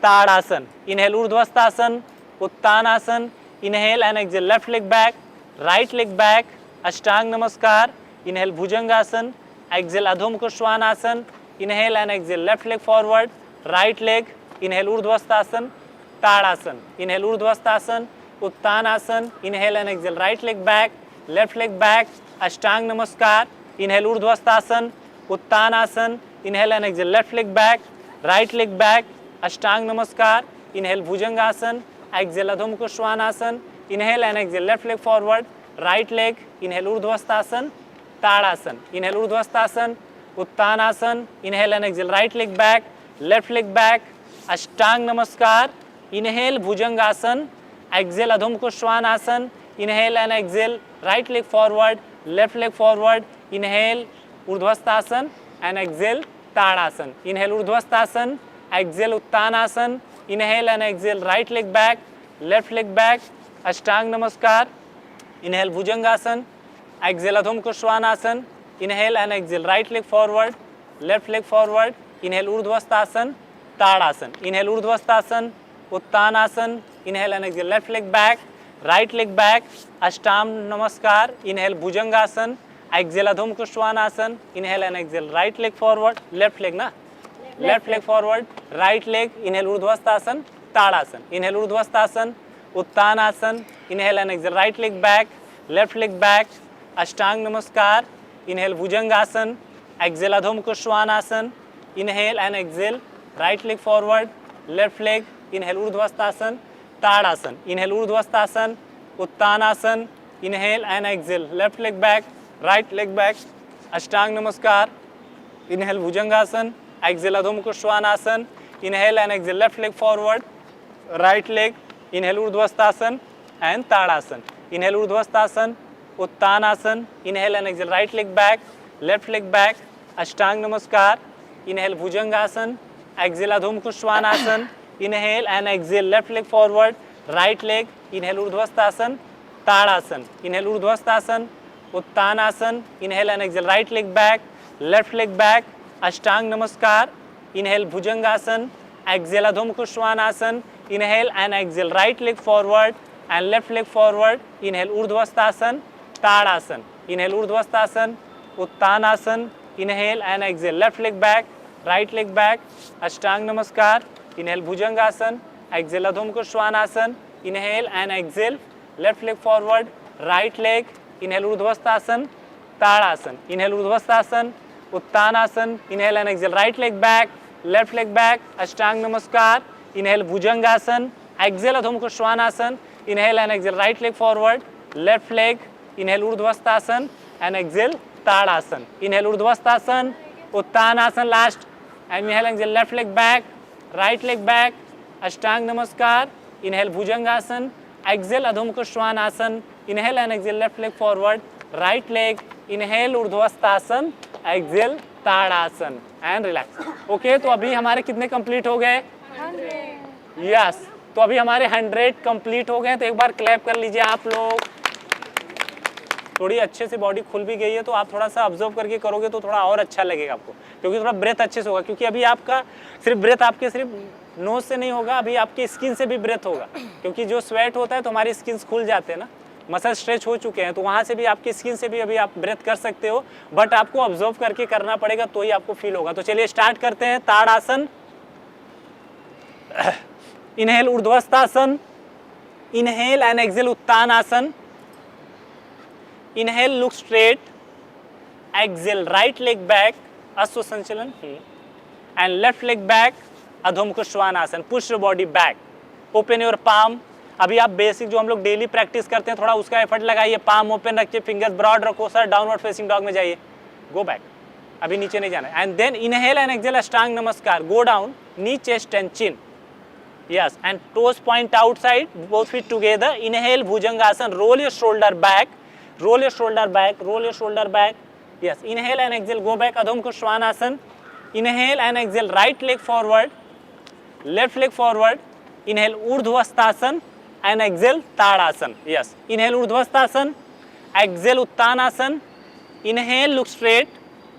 tadasana, inhale ऊर्ध्वस्थासन, Uttanasana, inhale and exhale left leg back, right leg back, अष्टांग नमस्कार, inhale bhujangasana, exhale अधोमुख Shvanasana, inhale and exhale left leg forward, right leg, inhale ऊर्ध्वस्थासन, tadasana, inhale ऊर्ध्वस्थासन, Uttanasana, inhale and exhale, right leg back, left leg back, अष्टांग नमस्कार, inhale ऊर्ध्वस्थासन, Uttanasana, inhale and exhale, left leg back, right leg back, अष्टांग नमस्कार, inhale bhujangasana, exhale अधोमुख Shvanasana, inhale and exhale, left leg forward, right leg, inhale ऊर्ध्वस्थासन, tadasana, inhale ऊर्ध्वस्थासन, Uttanasana, inhale and exhale, right leg back, left leg back, अष्टांग नमस्कार, inhale bhujangasana, exhale अधोमुख Shvanasana, inhale and exhale, right leg forward, left leg forward, inhale ऊर्ध्वस्थासन and exhale tadasana, inhale ऊर्ध्वस्थासन, exhale Uttanasana, inhale and exhale, right leg back, left leg back, अष्टांग नमस्कार, inhale bhujangasana, exhale अधोमुख Shvanasana, inhale and exhale, right leg forward, left leg forward, inhale ऊर्ध्वस्थासन, tadasana, inhale ऊर्ध्वस्थासन, Uttanasana, inhale and exhale, left leg back, right leg back, अष्टांग नमस्कार, inhale bhujangasana, exhale अधोमुख Shvanasana, inhale and exhale, right leg forward, left leg ना, left leg forward, right leg, inhale ऊर्ध्वस्थासन, tadasana, inhale ऊर्ध्वस्थासन, Uttanasana, inhale and exhale, right leg back, left leg back, अष्टांग नमस्कार, inhale bhujangasana, exhale अधोमुख Shvanasana, inhale and exhale, right leg forward, left leg, inhale ऊर्ध्वस्थासन, tadasana, inhale ऊर्ध्वस्थासन, Uttanasana, inhale and exhale, left leg back, right leg back, अष्टांग नमस्कार, inhale bhujangasana, exhale अधोमुख Shvanasana, inhale and exhale, left leg forward, right leg, inhale ऊर्ध्वस्थासन and tadasana, inhale ऊर्ध्वस्थासन, Uttanasana, inhale and exhale, right leg back, left leg back, अष्टांग नमस्कार, inhale bhujangasana, exhale अधोमुख Shvanasana, inhale and exhale, left leg forward, right leg, inhale ऊर्ध्वस्थासन, tadasana, inhale ऊर्ध्वस्थासन, Uttanasana, inhale and exhale, right leg back, left leg back, अष्टांग नमस्कार, inhale bhujangasana, exhale अधोमुख Shvanasana, inhale and exhale, right leg forward and left leg forward, inhale ऊर्ध्वस्थासन, tadasana, inhale ऊर्ध्वस्थासन, Uttanasana, inhale and exhale, left leg back, right leg back, अष्टांग नमस्कार, inhale bhujangasana, exhale अधोमुख Shvanasana, inhale and exhale, left leg forward, right leg, inhale ऊर्ध्वस्थासन, tadasana, inhale ऊर्ध्वस्थासन, Uttanasana, inhale and exhale, right leg back, left leg back, अष्टांग नमस्कार, inhale bhujangasana, exhale अधोमुख Shvanasana, inhale and exhale, right leg forward, left leg, inhale ऊर्ध्वस्थासन and exhale, tadasana, inhale ऊर्ध्वस्थासन, Uttanasana last, and inhale exhale, left leg back, right leg back, अष्टांग नमस्कार, inhale bhujangasana, exhale अधोमुख Shvanasana, inhale and exhale, left leg forward, right leg, inhale ऊर्ध्वस्थासन, exhale Tadasana and relax. Okay, तो अभी हमारे कितने कंप्लीट हो गए? 100। यस, तो अभी हमारे 100 कंप्लीट हो गए। तो एक बार क्लैप कर लीजिए आप लोग। थोड़ी अच्छे से बॉडी खुल भी गई है, तो आप थोड़ा सा ऑब्जर्व करके करोगे तो थोड़ा और अच्छा लगेगा आपको, क्योंकि थोड़ा ब्रेथ अच्छे से होगा। क्योंकि अभी आपका सिर्फ ब्रेथ आपके सिर्फ नोज से नहीं होगा, अभी आपकी स्किन से भी ब्रेथ होगा, क्योंकि जो स्वेट होता है तो हमारी स्किन खुल जाते हैं ना, मसल स्ट्रेच हो चुके हैं, तो वहाँ से भी आपकी स्किन से भी अभी आप ब्रेथ कर सकते हो, बट आपको ऑब्जर्व करके करना पड़ेगा, तो ही आपको फील होगा। तो चलिए स्टार्ट करते हैं। Tadasana, inhale Urdhva Hastasana, inhale and exhale Uttanasana, inhale look straight, exhale right leg back, Ashwa Sanchalana, and left leg back, Adho Mukha Svanasana, push your body back, open your palm. अभी आप बेसिक जो हम लोग डेली प्रैक्टिस करते हैं, थोड़ा उसका एफर्ट लगाइए। पाम ओपन रखिए, फिंगर्स ब्रॉड रखो, सर डाउनवर्ड फेसिंग डॉग में जाइए, गो बैक, अभी नीचे नहीं जाना है। And then inhale and exhale ashtanga namaskar, go down, knee chest and chin, yes, and toes point outside, both feet together. Inhale bhujangasan, roll your shoulder back, roll your shoulder back, roll your shoulder back, yes. Inhale and exhale, go back, adhomukh shwanasan. Inhale and exhale, right leg forward, left leg forward. Inhale urdhvastasan and exhale tadasan, yes. Inhale urdhvastasan, exhale uttanasan. Inhale look straight,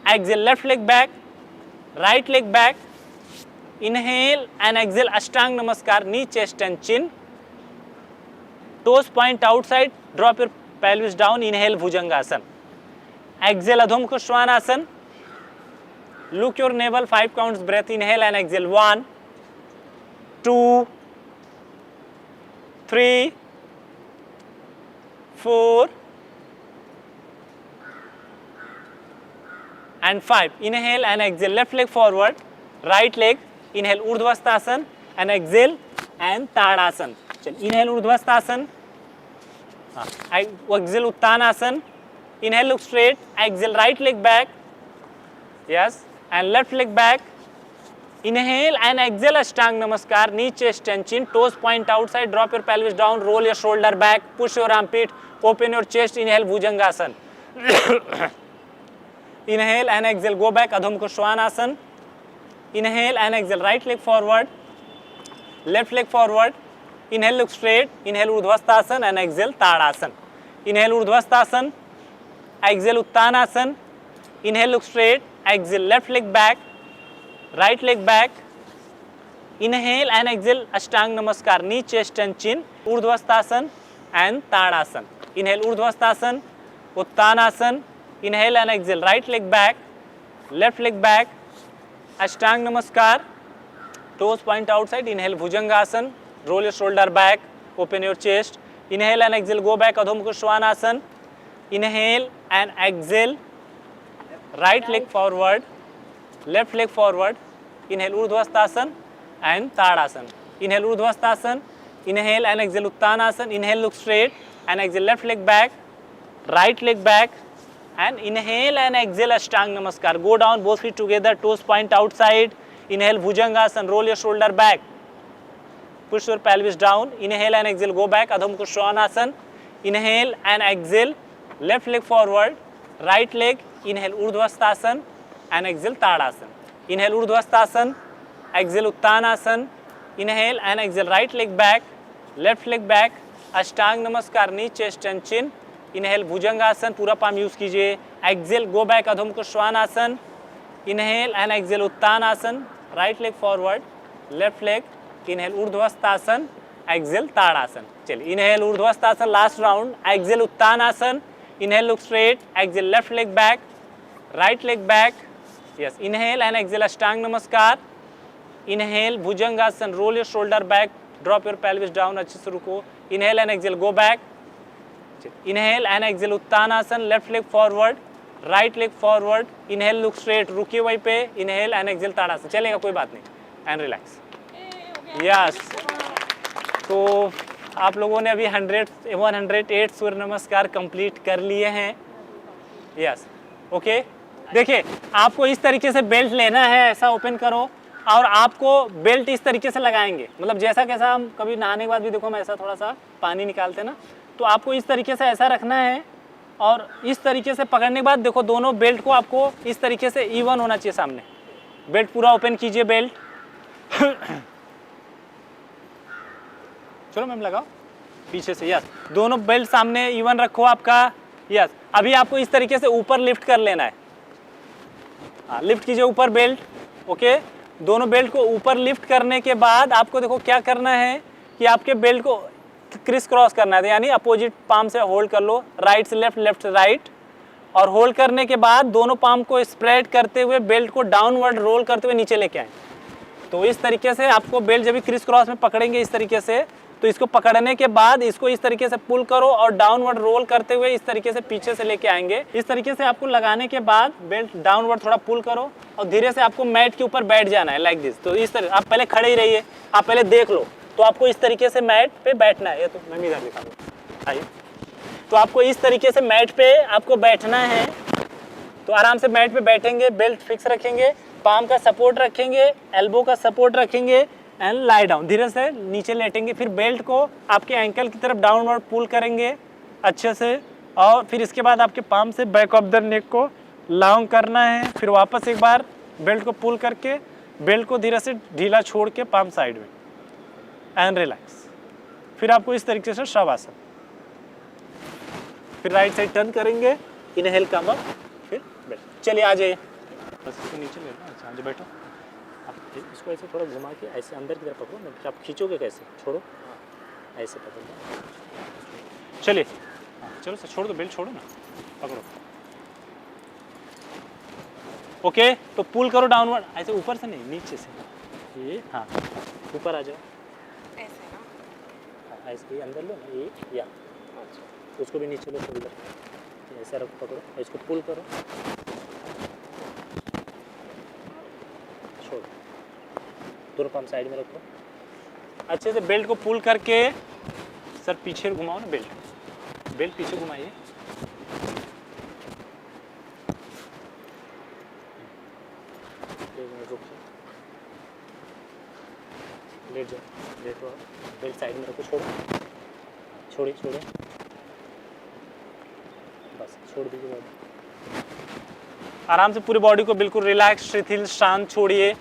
exhale left leg back, right leg back. Inhale and exhale ashtang namaskar, knee, chest and chin, toes point outside, drop your pelvis down. Inhale bhujangasan, exhale adhomukh shwanasan, look your navel, 5 counts breath. Inhale and exhale, 1 2 3 4 and 5. Inhale and exhale. Left leg forward, right leg. Inhale urdhvastasana and exhale and tadasana. चल inhale urdhvastasana, exhale uttanasana. Inhale look straight, exhale right leg back, yes, and left leg back. Inhale and exhale Ashtanga Namaskar, knee chest and chin, toes point outside, drop your pelvis down, roll your shoulder back, push your armpit, open your chest, inhale Bhujangasana. Inhale and exhale, go back, Adho Mukha Swanasana. Inhale and exhale, right leg forward, left leg forward. Inhale look straight, inhale Urdhvastasana and exhale Tadasana. Inhale Urdhvastasana, exhale Uttanasana. Inhale look straight, exhale left leg back, right leg back. Inhale and exhale Ashtanga Namaskar, knee, chest and chin, Urdhvastasana and Tadasana. Inhale Urdhvastasana, Uttanasana. Inhale and exhale right leg back, left leg back, Ashtanga Namaskar, toes point outside. Inhale Bhujangasana, roll your shoulder back, open your chest. Inhale and exhale, go back, Adho Mukha Swanasana. Inhale and exhale, right leg forward, left leg forward. Inhale Urdhvastasana and Tadasana. Inhale Urdhvastasana, inhale and exhale Uttanasana. Inhale look straight and exhale left leg back, right leg back, and inhale and exhale Ashtanga Namaskar. Go down, both feet together, toes point outside. Inhale Bhujangasana, roll your shoulder back, push your pelvis down. Inhale and exhale, go back, Adho Mukha Svanasana. Inhale and exhale, left leg forward, right leg. Inhale Urdhvastasana and exhale Tadasana. Inhale Urdhvastasana, exhale Uttanasana. Inhale and exhale right leg back, left leg back, Ashtanga Namaskar, knee, chest and chin. Inhale Bhujangasana, पूरा palm use कीजिए. Exhale, go back, Adho Mukha Svanasana. Inhale and exhale Uttanasana, right leg forward, left leg. Inhale Urdhvastasana, exhale Tadasana. चलिए, inhale Urdhvastasana, last round. Exhale Uttanasana. Inhale look straight, exhale left leg back, right leg back. Yes, inhale and exhale Ashtanga Namaskar. Inhale Bhujangasana, roll your shoulder back, drop your pelvis down, अच्छे से रुको. Inhale and exhale, go back. Inhale and exhale Uttanasana, left leg forward, right leg forward. Inhale look straight, रुकिए वहीं पे. Inhale and exhale Tadasana. चलेगा, कोई बात नहीं. And relax. Yes. तो आप लोगों ने अभी 108 सूर्य नमस्कार कंप्लीट कर लिए हैं. Yes, okay. देखिए, आपको इस तरीके से बेल्ट लेना है, ऐसा ओपन करो, और आपको बेल्ट इस तरीके से लगाएंगे. मतलब जैसा कैसा हम कभी नहाने के बाद भी देखो हम ऐसा थोड़ा सा पानी निकालते हैं ना, तो आपको इस तरीके से ऐसा रखना है, और इस तरीके से पकड़ने के बाद देखो दोनों बेल्ट को आपको इस तरीके से इवन होना चाहिए सामने. बेल्ट पूरा ओपन कीजिए, बेल्ट. चलो मैम लगाओ पीछे से. यस, दोनों बेल्ट सामने इवन रखो आपका. यस, अभी आपको इस तरीके से ऊपर लिफ्ट कर लेना है. हाँ, लिफ्ट कीजिए ऊपर बेल्ट. ओके, दोनों बेल्ट को ऊपर लिफ्ट करने के बाद आपको देखो क्या करना है कि आपके बेल्ट को क्रिस क्रॉस करना है, यानी अपोजिट पाम से होल्ड कर लो, राइट से लेफ्ट, लेफ्ट से राइट, और होल्ड करने के बाद दोनों पाम को स्प्रेड करते हुए बेल्ट को डाउनवर्ड रोल करते हुए नीचे लेके आए. तो इस तरीके से आपको बेल्ट जब भी क्रिस क्रॉस में पकड़ेंगे इस तरीके से, तो इसको पकड़ने के बाद इसको इस तरीके से पुल करो और डाउनवर्ड रोल करते हुए इस तरीके से पीछे से लेके आएंगे. इस तरीके से आपको लगाने के बाद बेल्ट डाउनवर्ड थोड़ा पुल करो और धीरे से आपको मैट के ऊपर बैठ जाना है, लाइक दिस. तो इस तरह आप पहले खड़े ही रहिए, आप पहले देख लो. तो आपको इस तरीके से मैट पे बैठना है. ये तो मैं भी इधर दिखा दूँ, आइए. तो आपको इस तरीके से मैट पे आपको बैठना है. तो आराम से मैट पे बैठेंगे, बेल्ट फिक्स रखेंगे, पाम का सपोर्ट रखेंगे, एल्बो का सपोर्ट रखेंगे, एंड लाई डाउन. धीरे से नीचे लेटेंगे. फिर बेल्ट को आपके एंकल की तरफ डाउनवर्ड पुल करेंगे अच्छे से, और फिर इसके बाद आपके पाम से बैक ऑफ द नेक को लॉन्ग करना है. फिर वापस एक बार बेल्ट को पुल करके बेल्ट को धीरे से ढीला छोड़ के पाम साइड में, एंड रिलैक्स. फिर आपको इस तरीके से शवासन. फिर राइट साइड टर्न करेंगे, इनहेल कम अप, फिर बेल्ट. चलिए आ जाइए, बस इसको नीचे ले लो. अच्छा, आगे बैठो. इसको ऐसे थोड़ा घुमा के ऐसे अंदर की तरफ पकड़ो ना. आप खींचोगे कैसे? छोड़ो, ऐसे पकड़ो. चलिए, चलो सर, छोड़ दो, बेल्ट छोड़ो ना, पकड़ो. ओके, तो पुल करो डाउनवर्ड, ऐसे ऊपर से नहीं, नीचे से. ये हाँ, ऊपर आ जाओ. ऐसे ना, ऐसे अंदर लो ना, ये या उसको भी नीचे लो शोल्डर, ऐसा रखो, पकड़ो, इसको पुल करो, छोड़ो, दोनों पाम साइड में रखो, अच्छे से बेल्ट को पुल करके सर पीछे घुमाओ ना, बेल्ट पीछे घुमाइए, रुकिए, लेट जाओ, लेटो आप, बेल्ट साइड में रखो, छोड़ो, छोड़िए, बस छोड़ दीजिए बॉडी, आराम से पूरी बॉडी को बिल्कुल रिलैक्स, शिथिल, शांत छोड़िए।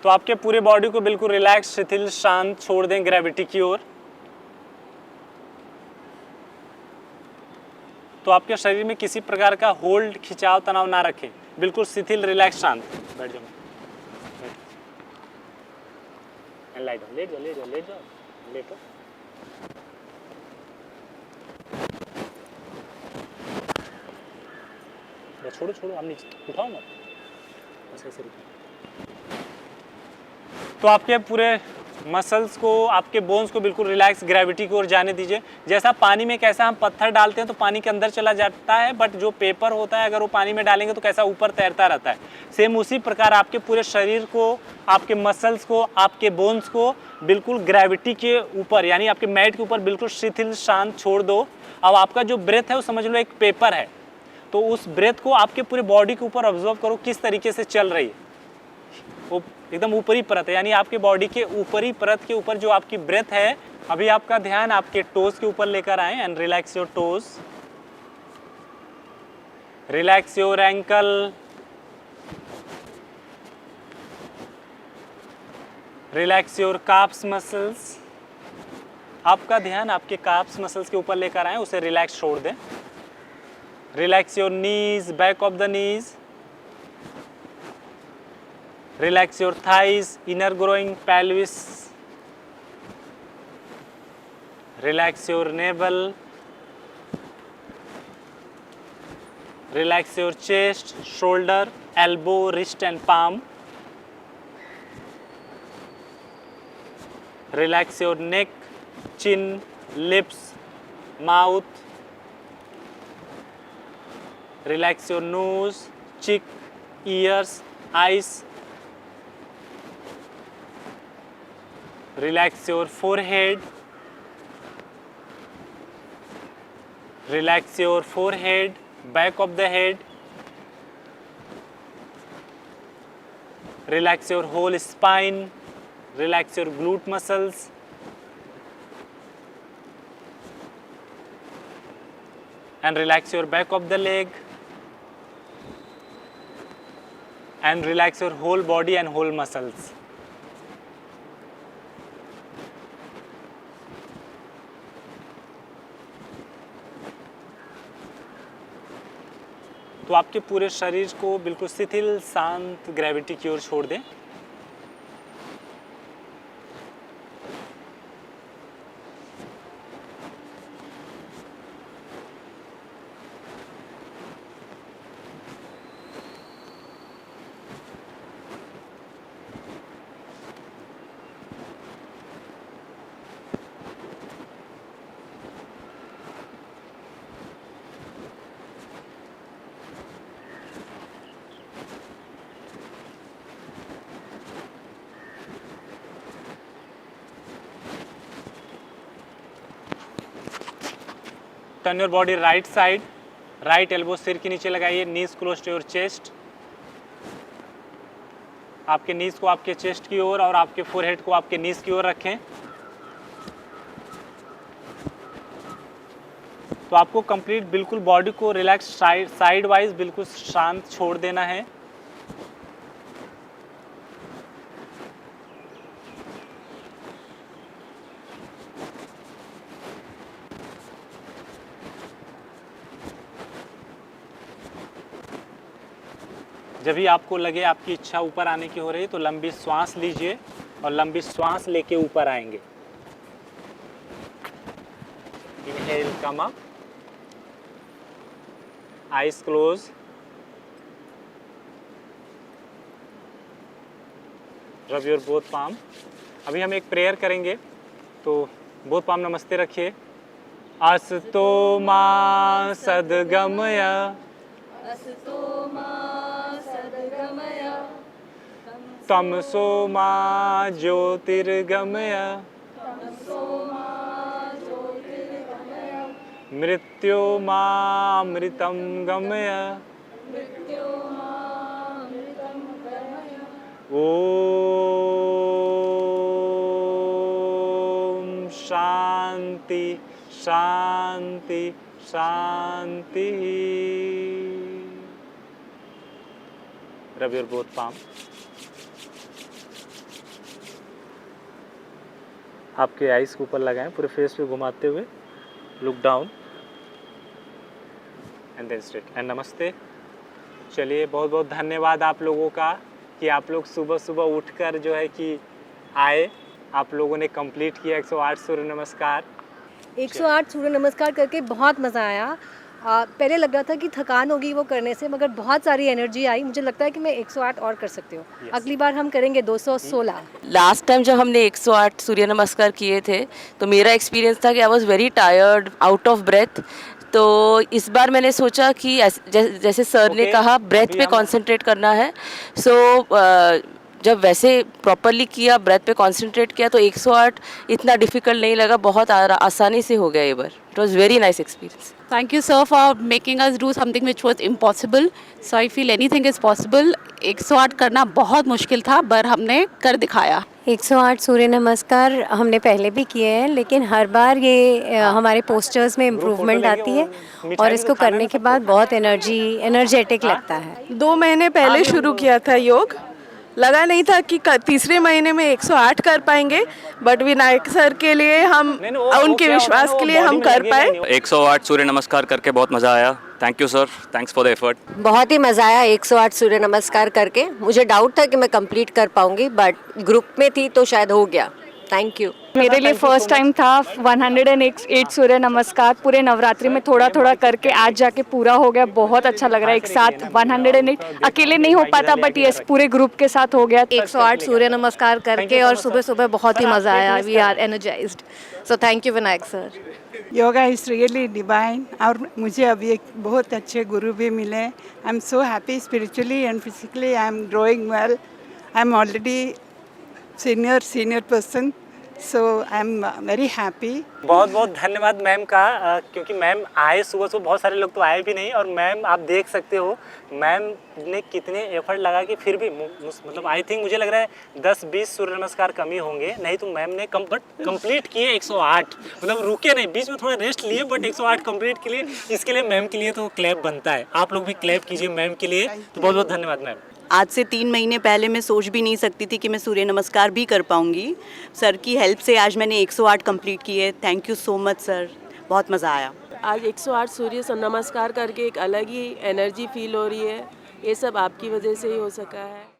तो आपके पूरे बॉडी को बिल्कुल रिलैक्स, शिथिल, शांत छोड़ दें ग्रेविटी की ओर। तो आपके शरीर में किसी प्रकार का होल्ड, खिंचाव, तनाव ना रखें, बिल्कुल शिथिल, रिलैक्स, शांत। बैठ जाओ, लेट जाओ, लेटो, छोड़ो, आप नीचे उठाओ मत, बस ऐसे रुको। तो आपके पूरे मसल्स को, आपके बोन्स को बिल्कुल रिलैक्स, ग्रेविटी की ओर जाने दीजिए। जैसा पानी में कैसा हम पत्थर डालते हैं तो पानी के अंदर चला जाता है, बट जो पेपर होता है अगर वो पानी में डालेंगे तो कैसा ऊपर तैरता रहता है। सेम उसी प्रकार आपके पूरे शरीर को, आपके मसल्स को, आपके बोन्स को बिल्कुल ग्रेविटी के ऊपर, यानी आपके मैट के ऊपर बिल्कुल शिथिल, शांत छोड़ दो। अब आपका जो ब्रेथ है वो समझ लो एक पेपर है, तो उस ब्रेथ को आपके पूरे बॉडी के ऊपर ऑब्जर्व करो किस तरीके से चल रही है। वो एकदम ऊपरी परत है, यानी आपके बॉडी के ऊपरी परत के ऊपर जो आपकी ब्रेथ है। अभी आपका ध्यान आपके टोज के ऊपर लेकर आए and relax your toes, relax your ankle, relax your carbs muscles. आपका ध्यान आपके काफ्स मसल्स के ऊपर लेकर आए, उसे रिलैक्स छोड़ दें। Relax your knees, back of the knees, relax your thighs, inner growing pelvis, relax your navel, relax your chest, shoulder, elbow, wrist and palm, relax your neck, chin, lips, mouth, relax your nose, cheek, ears, eyes, relax your forehead, relax your forehead, back of the head, relax your whole spine, relax your glute muscles, and relax your back of the leg, and relax your whole body and whole muscles. तो आपके पूरे शरीर को बिल्कुल शिथिल, शांत, ग्रेविटी की ओर छोड़ दें। Turn your body right side, right elbow सिर के नीचे लगाइए, नीज क्लोज टू योर चेस्ट। आपके नीज को आपके चेस्ट की ओर और आपके फोरहेड को आपके नीज की ओर रखें। तो आपको कंप्लीट बिल्कुल बॉडी को रिलैक्स, साइड वाइज बिल्कुल शांत छोड़ देना है। जब भी आपको लगे आपकी इच्छा ऊपर आने की हो रही है तो लंबी श्वास लीजिए और लंबी श्वास लेके ऊपर आएंगे। Inhale, come up, eyes close, rub your both palm. अभी हम एक प्रेयर करेंगे, तो both palm नमस्ते रखिए. अस्तो मा सद्गमय, तमसो मा ज्योतिर्गमय, मृत्यो मा अमृतं गमय. ओम शांति शांति शांति. Rub your both palm. आपके आइज के ऊपर लगाएं, पूरे फेस पे घुमाते हुए. Look down and then straight and नमस्ते. चलिए, बहुत बहुत धन्यवाद आप लोगों का कि आप लोग सुबह सुबह उठकर जो है कि आए. आप लोगों ने कंप्लीट किया 108 सूर्य नमस्कार. 108 सूर्य नमस्कार करके बहुत मज़ा आया. पहले लग रहा था कि थकान होगी वो करने से, मगर बहुत सारी एनर्जी आई. मुझे लगता है कि मैं 108 और कर सकती हूँ. अगली बार हम करेंगे 216. लास्ट टाइम जब हमने 108 सूर्य नमस्कार किए थे तो मेरा एक्सपीरियंस था कि I was very tired, out of breath. तो इस बार मैंने सोचा कि जैसे सर ने कहा ब्रेथ पे कंसंट्रेट करना है. सो जब वैसे प्रॉपरली किया, ब्रेथ पे कंसंट्रेट किया, तो 108 इतना डिफ़िकल्ट नहीं लगा. बहुत आसानी से हो गया ये बार. It was very nice experience. Thank you, sir, for making us do something which was impossible. So I feel anything is possible. 108 करना बहुत मुश्किल था, पर हमने कर दिखाया. 108 सूर्य नमस्कार हमने पहले भी किए हैं, लेकिन हर बार ये हमारे पोस्चर्स में इम्प्रूवमेंट आती है और इसको करने के बाद बहुत एनर्जेटिक लगता है. 2 महीने पहले शुरू किया था योग. लगा नहीं था कि तीसरे महीने में 108 कर पाएंगे, बट विनायक सर के लिए हम उनके विश्वास के लिए हम कर पाए. 108 सूर्य नमस्कार करके बहुत मज़ा आया. Thank you sir, thanks for the effort. बहुत ही मज़ा आया 108 सूर्य नमस्कार करके. मुझे डाउट था कि मैं कंप्लीट कर पाऊंगी, बट ग्रुप में थी तो शायद हो गया. Thank you. मेरे लिए फर्स्ट टाइम था 108 सूर्य नमस्कार. पूरे नवरात्रि में थोड़ा थोड़ा करके आज जाके पूरा हो गया. बहुत अच्छा लग रहा है. एक साथ 108 अकेले नहीं हो पाता, बट यस पूरे ग्रुप के साथ हो गया. 108 सूर्य नमस्कार करके और सुबह सुबह बहुत ही मज़ा आया. We are energized. So thank you Vinayak sir. Yoga is really divine. और मुझे अभी एक बहुत अच्छे गुरु भी मिले. I am so happy spiritually and physically. I am growing well. I am already senior person. So I am very happy. बहुत बहुत धन्यवाद मैम का, क्योंकि मैम आए सुबह सुबह. बहुत सारे लोग तो आए भी नहीं, और मैम आप देख सकते हो मैम ने कितने एफर्ट लगा कि फिर भी मतलब आई थिंक मुझे लग रहा है 10-20 सूर्य नमस्कार कम ही होंगे. नहीं तो मैम ने कंप्लीट किए 108. मतलब रुके नहीं, बीच में थोड़ा रेस्ट लिए, बट 108 कंप्लीट के लिए. इसके लिए मैम के लिए तो क्लैप बनता है. आप लोग भी क्लैप कीजिए मैम के लिए. तो बहुत बहुत धन्यवाद मैम. आज से 3 महीने पहले मैं सोच भी नहीं सकती थी कि मैं सूर्य नमस्कार भी कर पाऊँगी. सर की हेल्प से आज मैंने 108 कंप्लीट किए. Thank you so much sir, बहुत मज़ा आया. आज 108 सूर्य नमस्कार करके एक अलग ही एनर्जी फील हो रही है. ये सब आपकी वजह से ही हो सका है.